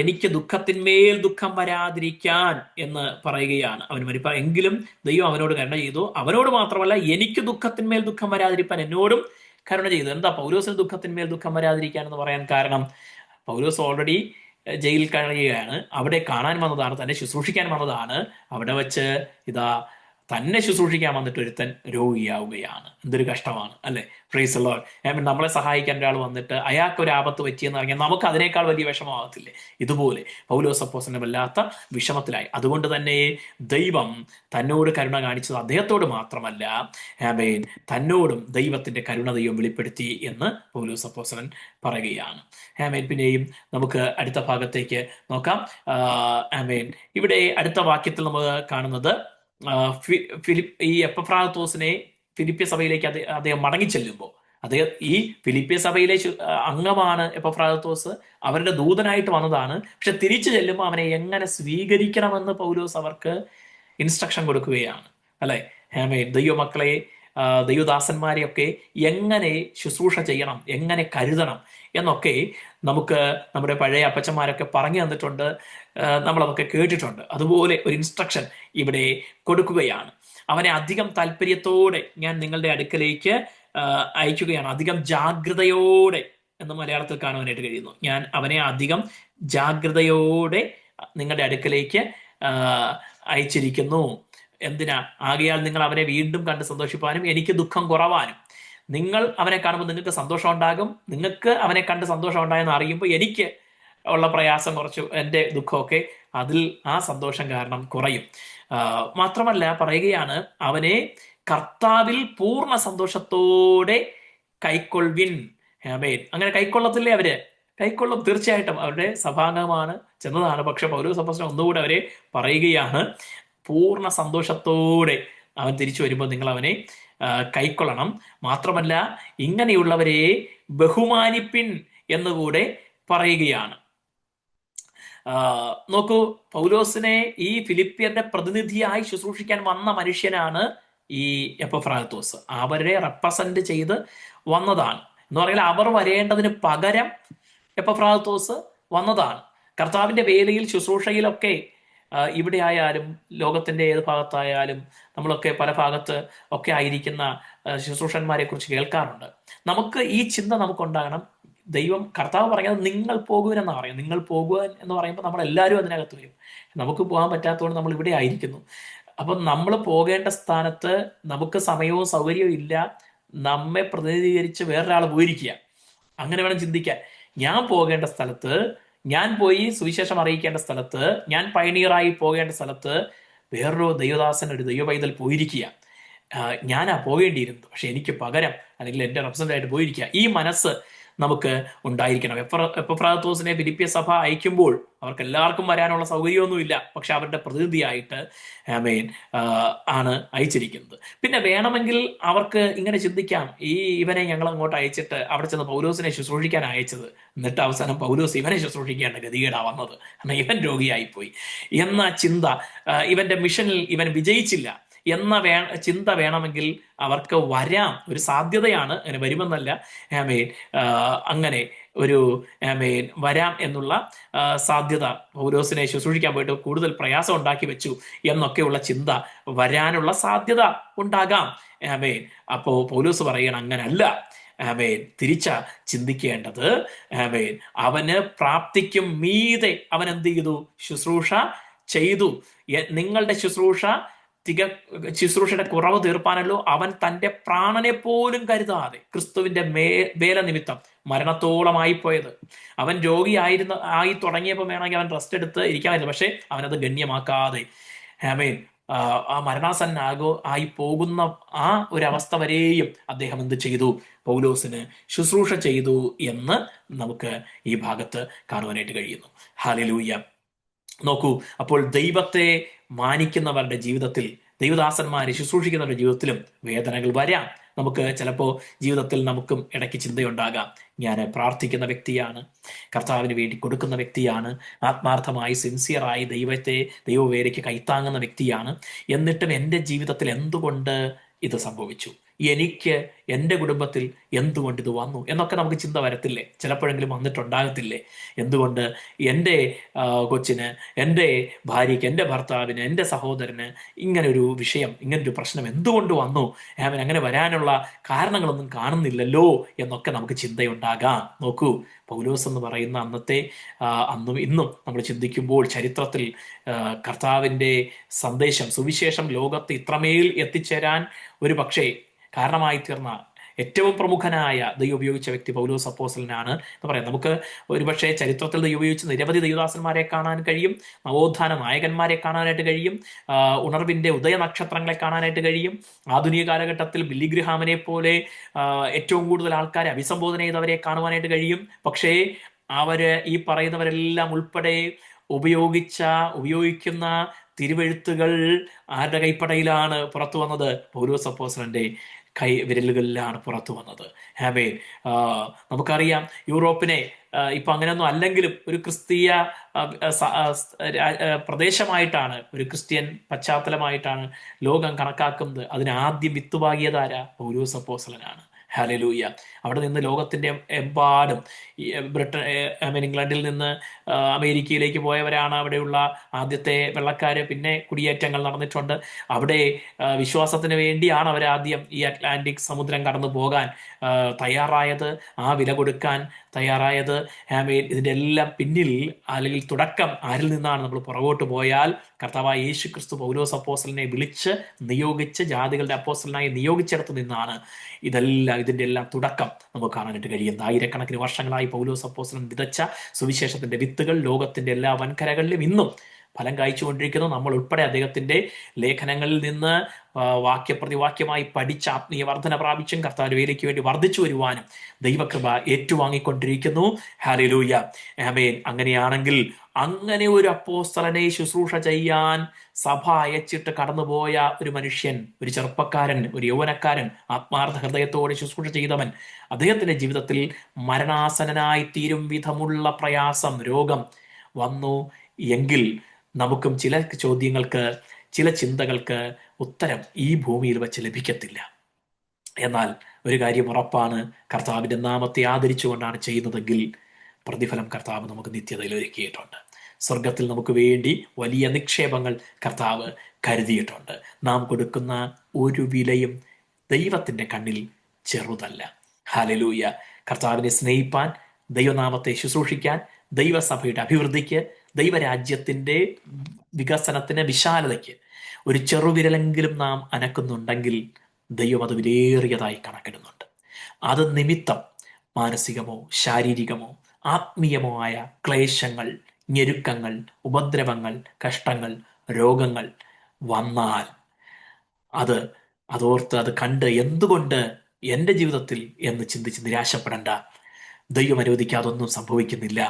എനിക്ക് ദുഃഖത്തിന്മേൽ ദുഃഖം വരാതിരിക്കാൻ എന്ന് പറയുകയാണ്. അവൻ മരിപ്പ എങ്കിലും ദൈവം അവനോട് കരുണ ചെയ്തു. അവനോട് മാത്രമല്ല, എനിക്ക് ദുഃഖത്തിന്മേൽ ദുഃഖം വരാതിരിക്കാൻ എന്നോടും കരുണ ചെയ്തു. എന്താ പൗലോസിന് ദുഃഖത്തിന്മേൽ ദുഃഖം വരാതിരിക്കാൻ എന്ന് പറയാൻ കാരണം? പൗലോസ് ഓൾറെഡി ജയിലിൽ കഴിയുകയാണ്. അവിടെ കാണാൻ വന്നതാണ്, തന്നെ ശുശ്രൂഷിക്കാൻ വന്നതാണ്. അവിടെ വെച്ച് ഇതാ തന്നെ ശുശ്രൂഷിക്കാൻ വന്നിട്ട് ഒരുത്തൻ രോഗിയാവുകയാണ്. എന്തൊരു കഷ്ടമാണ് അല്ലെ? Praise the Lord. നമ്മളെ സഹായിക്കാൻ ഒരാൾ വന്നിട്ട് അയാൾക്കൊരു ആപത്ത് പറ്റിയെന്ന് പറഞ്ഞാൽ നമുക്ക് അതിനേക്കാൾ വലിയ വിഷമമാകത്തില്ലേ? ഇതുപോലെ പൗലോസ് അപ്പോസ്തലൻ വല്ലാത്ത വിഷമത്തിലായി. അതുകൊണ്ട് തന്നെ ദൈവം തന്നോട് കരുണ കാണിച്ചത് അദ്ദേഹത്തോട് മാത്രമല്ല, തന്നോടും ദൈവത്തിന്റെ കരുണ ദൈവം വെളിപ്പെടുത്തി എന്ന് പൗലോസ് അപ്പോസ്തലൻ പറയുകയാണ്. പിന്നെയും നമുക്ക് അടുത്ത ഭാഗത്തേക്ക് നോക്കാം. ഇവിടെ അടുത്ത വാക്യത്തിൽ നമ്മൾ കാണുന്നത്, ഈ എപ്പഫ്രാത്തോസിനെ ഫിലിപ്പ്യ സഭയിലേക്ക് അദ്ദേഹം മടങ്ങി ചെല്ലുമ്പോൾ അദ്ദേഹം ഈ ഫിലിപ്പിയ സഭയിലെ അംഗമാണ് എപ്പഫ്രാദത്തോസ്, അവരുടെ ദൂതനായിട്ട് വന്നതാണ്. പക്ഷെ തിരിച്ചു ചെല്ലുമ്പോൾ അവനെ എങ്ങനെ സ്വീകരിക്കണമെന്ന് പൗലോസ് അവർക്ക് ഇൻസ്ട്രക്ഷൻ കൊടുക്കുകയാണ്. അല്ലെ? ദൈവമക്കളെ, ദൈവദാസന്മാരെയൊക്കെ എങ്ങനെ ശുശ്രൂഷ ചെയ്യണം, എങ്ങനെ കരുതണം എന്നൊക്കെ നമുക്ക് നമ്മുടെ പഴയ അപ്പച്ചന്മാരൊക്കെ പറഞ്ഞു തന്നിട്ടുണ്ട്. നമ്മളതൊക്കെ കേട്ടിട്ടുണ്ട്. അതുപോലെ ഒരു ഇൻസ്ട്രക്ഷൻ ഇവിടെ കൊടുക്കുകയാണ്. അവനെ അധികം താല്പര്യത്തോടെ ഞാൻ നിങ്ങളുടെ അടുക്കലേക്ക് അയക്കുകയാണ്. അധികം ജാഗ്രതയോടെ എന്ന് മലയാളത്തിൽ കാണുവാനായിട്ട് കഴിയുന്നു. ഞാൻ അവനെ അധികം ജാഗ്രതയോടെ നിങ്ങളുടെ അടുക്കലേക്ക് അയച്ചിരിക്കുന്നു. എന്തിനാ? ആകയാൽ നിങ്ങൾ അവനെ വീണ്ടും കണ്ട് സന്തോഷിപ്പാനും എനിക്ക് ദുഃഖം കുറവാനും. നിങ്ങൾ അവനെ കാണുമ്പോൾ നിങ്ങൾക്ക് സന്തോഷം ഉണ്ടാകും. നിങ്ങൾക്ക് അവനെ കണ്ട് സന്തോഷം ഉണ്ടായെന്ന് അറിയുമ്പോൾ എനിക്ക് ഉള്ള പ്രയാസം കുറച്ചു, എൻ്റെ ദുഃഖമൊക്കെ അതിൽ ആ സന്തോഷം കാരണം കുറയും. മാത്രമല്ല പറയുകയാണ്, അവനെ കർത്താവിൽ പൂർണ്ണ സന്തോഷത്തോടെ കൈക്കൊള്ളുവിൻ. ആമേൻ. അങ്ങനെ കൈക്കൊള്ളത്തില്ലേ അവര്? കൈക്കൊള്ളും, തീർച്ചയായിട്ടും. അവരുടെ സഭാംഗമാണ്, ചെന്നതാണ്. പക്ഷെ പൗലോസ് അപ്പോസ്തലൻ ഒന്നുകൂടെ അവരെ പറയുകയാണ്, പൂർണ്ണ സന്തോഷത്തോടെ അവൻ തിരിച്ചു വരുമ്പോൾ നിങ്ങൾ അവനെ കൈക്കൊള്ളണം. മാത്രമല്ല ഇങ്ങനെയുള്ളവരെ ബഹുമാനിപ്പിൻ എന്നുകൂടെ പറയുകയാണ്. നോക്കൂ, പൗലോസിനെ ഈ ഫിലിപ്പിയന്റെ പ്രതിനിധിയായി ശുശ്രൂഷിക്കാൻ വന്ന മനുഷ്യനാണ് ഈ എപ്പഫ്രാദത്തോസ്. അവരെ റെപ്രസെന്റ് ചെയ്ത് വന്നതാണ് എന്ന് പറഞ്ഞാൽ അവർ വരേണ്ടതിന് പകരം എപ്പഫ്രാദത്തോസ് വന്നതാണ്. കർത്താവിന്റെ വേലയിൽ, ശുശ്രൂഷയിലൊക്കെ ഇവിടെ ആയാലും ലോകത്തിന്റെ ഏത് ഭാഗത്തായാലും നമ്മളൊക്കെ പല ഭാഗത്ത് ഒക്കെ ആയിരിക്കുന്ന ശുശ്രൂഷന്മാരെ കുറിച്ച് കേൾക്കാറുണ്ട്. നമുക്ക് ഈ ചിന്ത നമുക്കുണ്ടാകണം. ദൈവം, കർത്താവ് പറയുന്നത് നിങ്ങൾ പോകുവനെന്നാണ് പറയുന്നത്. നിങ്ങൾ പോകുവാൻ എന്ന് പറയുമ്പോൾ നമ്മളെല്ലാവരും അതിനകത്ത് വരും. നമുക്ക് പോകാൻ പറ്റാത്തതുകൊണ്ട് നമ്മൾ ഇവിടെ ആയിരിക്കുന്നു. അപ്പം നമ്മൾ പോകേണ്ട സ്ഥാനത്ത് നമുക്ക് സമയവും സൗകര്യവും ഇല്ല, നമ്മെ പ്രതിനിധീകരിച്ച് വേറൊരാൾ പോയിരിക്കുക. അങ്ങനെ വേണം ചിന്തിക്കാൻ. ഞാൻ പോകേണ്ട സ്ഥലത്ത്, ഞാൻ പോയി സുവിശേഷം അറിയിക്കേണ്ട സ്ഥലത്ത്, ഞാൻ പയനീറായി പോകേണ്ട സ്ഥലത്ത് വേറൊരു ദൈവദാസൻ, ഒരു ദൈവപൈതൽ പോയിരിക്കുക. ഞാനാ പോകേണ്ടിയിരുന്നത്, പക്ഷെ എനിക്ക് പകരം അല്ലെങ്കിൽ എൻ്റെ റെപ്രസെൻ്റായിട്ട് പോയിരിക്കുക. ഈ മനസ്സ് നമുക്ക് ഉണ്ടായിരിക്കണം. എപ്പഫ്രാദത്തോസിനെ ഫിലിപ്പിയ സഭ അയക്കുമ്പോൾ അവർക്ക് എല്ലാവർക്കും വരാനുള്ള സൗകര്യമൊന്നുമില്ല, പക്ഷെ അവരുടെ പ്രതിനിധിയായിട്ട് ആമേൻ ആണ് അയച്ചിരിക്കുന്നത്. പിന്നെ വേണമെങ്കിൽ അവർക്ക് ഇങ്ങനെ ചിന്തിക്കാം, ഇവനെ ഞങ്ങൾ അങ്ങോട്ട് അയച്ചിട്ട് അവിടെ ചെന്ന് പൗലോസിനെ ശുശ്രൂഷിക്കാൻ അയച്ചത്, എന്നിട്ട് അവസാനം പൗലോസ് ഇവനെ ശുശ്രൂഷിക്കേണ്ട ഗതികേടാ വന്നത്, കാരണം ഇവൻ രോഗിയായിപ്പോയി എന്ന ചിന്ത, ഇവന്റെ മിഷനിൽ ഇവൻ വിജയിച്ചില്ല എന്ന ചിന്ത വേണമെങ്കിൽ അവർക്ക് വരാം. ഒരു സാധ്യതയാണ്, അങ്ങനെ വരുമെന്നല്ല. ആമേൻ. അങ്ങനെ ഒരു ആമേൻ വരാം എന്നുള്ള സാധ്യത, പൗലോസിനെ ശുശ്രൂഷിക്കാൻ പോയിട്ട് കൂടുതൽ പ്രയാസം ഉണ്ടാക്കി വെച്ചു എന്നൊക്കെയുള്ള ചിന്ത വരാനുള്ള സാധ്യത ഉണ്ടാകാം. ആമേൻ. അപ്പോ പൗലോസ് പറയണം, അങ്ങനല്ല. ആമേൻ. തിരിച്ച ചിന്തിക്കേണ്ടത്, ആമേൻ, അവന് പ്രാപ്തിക്കും മീതെ അവൻ എന്ത് ചെയ്തു? ശുശ്രൂഷ ചെയ്തു. നിങ്ങളുടെ ശുശ്രൂഷയുടെ കുറവ് തീർപ്പാനല്ലോ അവൻ തന്റെ പ്രാണനെ പോലും കരുതാതെ ക്രിസ്തുവിന്റെ വേല നിമിത്തം മരണത്തോളമായി പോയത്. അവൻ ആയി തുടങ്ങിയപ്പോൾ വേണമെങ്കിൽ അവൻ റെസ്റ്റ് എടുത്ത് ഇരിക്കാമായിരുന്നു, പക്ഷെ അവനത് ഗണ്യമാക്കാതെ ആമേൻ ആ ആയി പോകുന്ന ആ ഒരു അവസ്ഥ വരെയും അദ്ദേഹം എന്ത് ചെയ്തു? പൗലോസിന് ശുശ്രൂഷ ചെയ്തു എന്ന് നമുക്ക് ഈ ഭാഗത്ത് കാണുവാനായിട്ട് കഴിയുന്നു. ഹല്ലേലൂയ. നോക്കൂ, അപ്പോൾ ദൈവത്തെ മാനിക്കുന്നവരുടെ ജീവിതത്തിൽ, ദൈവദാസന്മാരെ ശുശ്രൂഷിക്കുന്നവരുടെ ജീവിതത്തിലും വേദനകൾ വരാം. നമുക്ക് ചിലപ്പോൾ ജീവിതത്തിൽ നമുക്കും ഇടയ്ക്ക് ചിന്തയുണ്ടാകാം, ഞാൻ പ്രാർത്ഥിക്കുന്ന വ്യക്തിയാണ്, കർത്താവിന് വേണ്ടി കൊടുക്കുന്ന വ്യക്തിയാണ്, ആത്മാർത്ഥമായി സിൻസിയറായി ദൈവവേലയ്ക്ക് കൈത്താങ്ങുന്ന വ്യക്തിയാണ്, എന്നിട്ടും എൻ്റെ ജീവിതത്തിൽ എന്തുകൊണ്ട് ഇത് സംഭവിച്ചു, എനിക്ക് എൻ്റെ കുടുംബത്തിൽ എന്തുകൊണ്ട് ഇത് വന്നു എന്നൊക്കെ നമുക്ക് ചിന്ത വരത്തില്ലേ? ചിലപ്പോഴെങ്കിലും വന്നിട്ടുണ്ടാകത്തില്ലേ? എന്തുകൊണ്ട് എൻ്റെ കൊച്ചിന്, എൻ്റെ ഭാര്യയ്ക്ക്, എൻ്റെ ഭർത്താവിന്, എൻ്റെ സഹോദരന് ഇങ്ങനൊരു വിഷയം, ഇങ്ങനൊരു പ്രശ്നം എന്തുകൊണ്ട് വന്നു? അങ്ങനെ വരാനുള്ള കാരണങ്ങളൊന്നും കാണുന്നില്ലല്ലോ എന്നൊക്കെ നമുക്ക് ചിന്തയുണ്ടാകാം. നോക്കൂ, പൗലോസ് എന്ന് പറയുന്ന അന്നും ഇന്നും നമ്മൾ ചിന്തിക്കുമ്പോൾ ചരിത്രത്തിൽ കർത്താവിൻ്റെ സന്ദേശം, സുവിശേഷം ലോകത്ത് ഇത്രമേൽ എത്തിച്ചേരാൻ ഒരു പക്ഷേ കാരണമായി തീർന്ന ഏറ്റവും പ്രമുഖനായ ദൈവം ഉപയോഗിച്ച വ്യക്തി പൗലോസ് അപ്പോസ്തലനാണ് എന്ന് പറയാം. നമുക്ക് ഒരുപക്ഷെ ചരിത്രത്തിൽ ദൈവം ഉപയോഗിച്ച നിരവധി ദൈവദാസന്മാരെ കാണാൻ കഴിയും, നവോത്ഥാന നായകന്മാരെ കാണാനായിട്ട് കഴിയും, ഉണർവിന്റെ ഉദയനക്ഷത്രങ്ങളെ കാണാനായിട്ട് കഴിയും. ആധുനിക കാലഘട്ടത്തിൽ ബില്ലി ഗ്രഹാമിനെ പോലെ ഏറ്റവും കൂടുതൽ ആൾക്കാരെ അഭിസംബോധന ചെയ്തവരെ കാണുവാനായിട്ട് കഴിയും. പക്ഷേ അവര് ഈ പറയുന്നവരെല്ലാം ഉൾപ്പെടെ ഉപയോഗിക്കുന്ന തിരുവെഴുത്തുകൾ ആരുടെ കൈപ്പടയിലാണ് പുറത്തു വന്നത്? പൗലോസ് അപ്പോസ്തലന്റെ വിരലുകളിലാണ് പുറത്തു വന്നത്. ആമേൻ. ആ, നമുക്കറിയാം യൂറോപ്പിനെ ഇപ്പൊ അങ്ങനെയൊന്നും അല്ലെങ്കിലും ഒരു ക്രിസ്തീയ പ്രദേശമായിട്ടാണ്, ഒരു ക്രിസ്ത്യൻ പശ്ചാത്തലമായിട്ടാണ് ലോകം കണക്കാക്കുന്നത്. അതിന് ആദ്യം വിത്തുപാകിയത് ആരാ? പൗലോസ് അപ്പോസ്തലനാണ്. ഹല്ലേലൂയ. അവിടെ നിന്ന് ലോകത്തിന്റെ എമ്പാടും ബ്രിട്ടൻ, ഐ മീൻ ഇംഗ്ലണ്ടിൽ നിന്ന് അമേരിക്കയിലേക്ക് പോയവരാണ് അവിടെയുള്ള ആദ്യത്തെ വെള്ളക്കാര്. പിന്നെ കുടിയേറ്റങ്ങൾ നടന്നിട്ടുണ്ട്. അവിടെ വിശ്വാസത്തിന് വേണ്ടിയാണ് അവരാദ്യം ഈ അറ്റ്ലാന്റിക് സമുദ്രം കടന്നു പോകാൻ തയ്യാറായത്, ആ വില കൊടുക്കാൻ തയ്യാറായത്. ആമേൻ. ഇതിന്റെ എല്ലാം പിന്നിൽ അല്ലെങ്കിൽ തുടക്കം ആരിൽ നിന്നാണ്? നമ്മൾ പുറകോട്ട് പോയാൽ കർത്താവായ യേശു ക്രിസ്തു പൗലോസ് അപ്പോസ്തലനെ വിളിച്ച് നിയോഗിച്ച് ജാതികളുടെ അപ്പോസ്തലനായി നിയോഗിച്ചിടത്ത് നിന്നാണ് ഇതിന്റെ എല്ലാം തുടക്കം നമുക്ക് കാണാനായിട്ട് കഴിയുന്നത്. ആയിരക്കണക്കിന് വർഷങ്ങളായി പൗലോസ് അപ്പോസ്തലൻ വിതച്ച സുവിശേഷത്തിന്റെ വിത്തുകൾ ലോകത്തിന്റെ എല്ലാ വൻകരകളിലും ഇന്നും ഫലം കായ്ച്ചുകൊണ്ടിരിക്കുന്നു. നമ്മൾ ഉൾപ്പെടെ അദ്ദേഹത്തിന്റെ ലേഖനങ്ങളിൽ നിന്ന് വാക്യപ്രതിവാക്യമായി പഠിച്ച് ആത്മീയ വർധന പ്രാപിച്ചും കർത്താവിന്റെ വേലയ്ക്ക് വേണ്ടി വർദ്ധിച്ചു വരുവാനും ദൈവകൃപ ഏറ്റുവാങ്ങിക്കൊണ്ടിരിക്കുന്നു. ഹല്ലേലൂയ. ആമേൻ. അങ്ങനെയാണെങ്കിൽ അങ്ങനെ ഒരു അപ്പോസ്തലനെ ശുശ്രൂഷ ചെയ്യാൻ സഭ അയച്ചിട്ട് കടന്നുപോയ ഒരു മനുഷ്യൻ, ഒരു ചെറുപ്പക്കാരൻ, ഒരു യൗവനക്കാരൻ, ആത്മാർത്ഥ ഹൃദയത്തോടെ ശുശ്രൂഷ ചെയ്തവൻ, അദ്ദേഹത്തിന്റെ ജീവിതത്തിൽ മരണാസന്നനായി തീരും വിധമുള്ള പ്രയാസം, രോഗം വന്നു എങ്കിൽ നമുക്കും ചില ചോദ്യങ്ങൾക്ക്, ചില ചിന്തകൾക്ക് ഉത്തരം ഈ ഭൂമിയിൽ വെച്ച് ലഭിക്കത്തില്ല. എന്നാൽ ഒരു കാര്യം ഉറപ്പാണ്, കർത്താവിന്റെ നാമത്തെ ആദരിച്ചുകൊണ്ടാണ് ചെയ്യുന്നതെങ്കിൽ പ്രതിഫലം കർത്താവ് നമുക്ക് നിത്യതയിൽ ഒരുക്കിയിട്ടുണ്ട്. സ്വർഗത്തിൽ നമുക്ക് വേണ്ടി വലിയ നിക്ഷേപങ്ങൾ കർത്താവ് കരുതിയിട്ടുണ്ട്. നാം കൊടുക്കുന്ന ഒരു വിലയും ദൈവത്തിന്റെ കണ്ണിൽ ചെറുതല്ല. ഹല്ലേലൂയ. കർത്താവിനെ സ്നേഹിപ്പാൻ, ദൈവനാമത്തെ ശുശ്രൂഷിക്കാൻ, ദൈവസഭയുടെ അഭിവൃദ്ധിക്ക്, ദൈവരാജ്യത്തിന്റെ വികസനത്തിന്, വിശാലതയ്ക്ക് ഒരു ചെറുവിരലെങ്കിലും നാം അനക്കുന്നുണ്ടെങ്കിൽ ദൈവം അത് വിലയേറിയതായി കണക്കിടുന്നുണ്ട്. അത് നിമിത്തം മാനസികമോ ശാരീരികമോ ആത്മീയമോ ആയ ക്ലേശങ്ങൾ, ഞെരുക്കങ്ങൾ, ഉപദ്രവങ്ങൾ, കഷ്ടങ്ങൾ, രോഗങ്ങൾ വന്നാൽ അതോർത്ത് അത് കണ്ട് എന്തുകൊണ്ട് എൻ്റെ ജീവിതത്തിൽ എന്ന് ചിന്തിച്ച് നിരാശപ്പെടേണ്ട. ദൈവം അനുവദിക്കാതെ ഒന്നും സംഭവിക്കുന്നില്ല.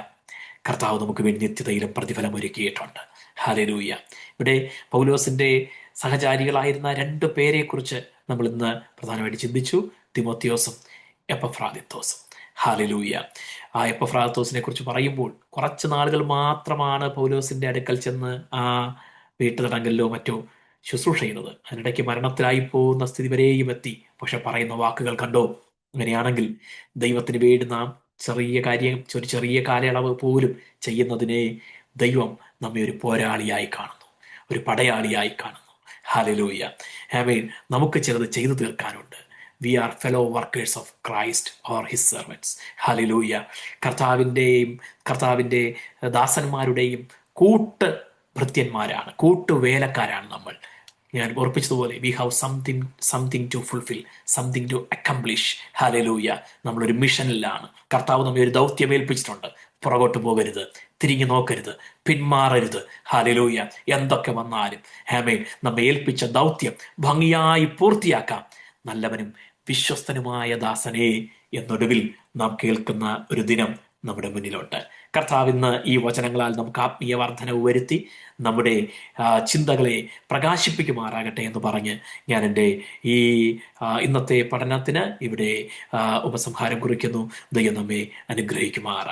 കർത്താവ് നമുക്ക് വേണ്ടി നിത്യതയിലും പ്രതിഫലം ഒരുക്കിയിട്ടുണ്ട്. ഹല്ലേലൂയ. ഇവിടെ പൗലോസിന്റെ സഹചാരികളായിരുന്ന 2 പേരെ കുറിച്ച് നമ്മൾ ഇന്ന് പ്രധാനമായിട്ട് ചിന്തിച്ചു. തിമോത്തിയോസും എപ്പഫ്രാദിത്തോസും. ഹല്ലേലൂയ. ആ എപ്പഫ്രാദിത്തോസിനെ കുറിച്ച് പറയുമ്പോൾ കുറച്ച് നാളുകൾ മാത്രമാണ് പൗലോസിന്റെ അടുക്കൽ ചെന്ന് ആ വീട്ടുതടങ്കലിലോ മറ്റോ ശുശ്രൂഷ ചെയ്തത്. അതിനിടയ്ക്ക് മരണത്തിലായി പോകുന്ന സ്ഥിതി വരെയും എത്തി. പക്ഷെ പറയുന്ന വാക്കുകൾ കണ്ടോ? അങ്ങനെയാണെങ്കിൽ ദൈവത്തിന് വേണ്ടി നാം ഒരു ചെറിയ കാലയളവ് പോലും ചെയ്യുന്നതിനെ ദൈവം നമ്മെ ഒരു പോരാളിയായി കാണുന്നു, ഒരു പടയാളിയായി കാണുന്നു. ഹല്ലേലൂയ. ആമേൻ. നമുക്ക് ചിലത് ചെയ്തു തീർക്കാനുണ്ട്. We are fellow workers of Christ or his servants. ഹല്ലേലൂയ. കർത്താവിൻ്റെ ദാസന്മാരുടെയും കൂട്ട് ഭൃത്യന്മാരാണ്, കൂട്ടുവേലക്കാരാണ് നമ്മൾ. ഞാൻ ഓർപ്പിച്ചതുപോലെ we have something to fulfil, something to accomplish. ഹല്ലേലൂയ. നമ്മളൊരു മിഷനിലാണ്. കർത്താവ് നമ്മെ ഒരു ദൗത്യം ഏൽപ്പിച്ചിട്ടുണ്ട്. പുറകോട്ട് പോകരുത്, തിരിഞ്ഞു നോക്കരുത്, പിന്മാറരുത്. ഹല്ലേലൂയ. എന്തൊക്കെ വന്നാലും ആമേൻ, നമ്മെ ഏൽപ്പിച്ച ദൗത്യം ഭംഗിയായി പൂർത്തിയാക്കാം. നല്ലവനും വിശ്വസ്തനുമായ ദാസനെ എന്നൊടുവിൽ നാം കേൾക്കുന്ന ഒരു ദിനം നമ്മുടെ മുന്നിലുണ്ട്. കർത്താവ് ഇന്ന് ഈ വചനങ്ങളാൽ നമുക്ക് ആത്മീയ വർധനവ് വരുത്തി നമ്മുടെ ചിന്തകളെ പ്രകാശിപ്പിക്കുമാറാകട്ടെ എന്ന് പറഞ്ഞ് ഞാൻ എൻ്റെ ഈ ഇന്നത്തെ പഠനത്തിന് ഇവിടെ ഉപസംഹാരം കുറിക്കുന്നു. ദൈവം നമ്മെ അനുഗ്രഹിക്കുമാറാകട്ടെ.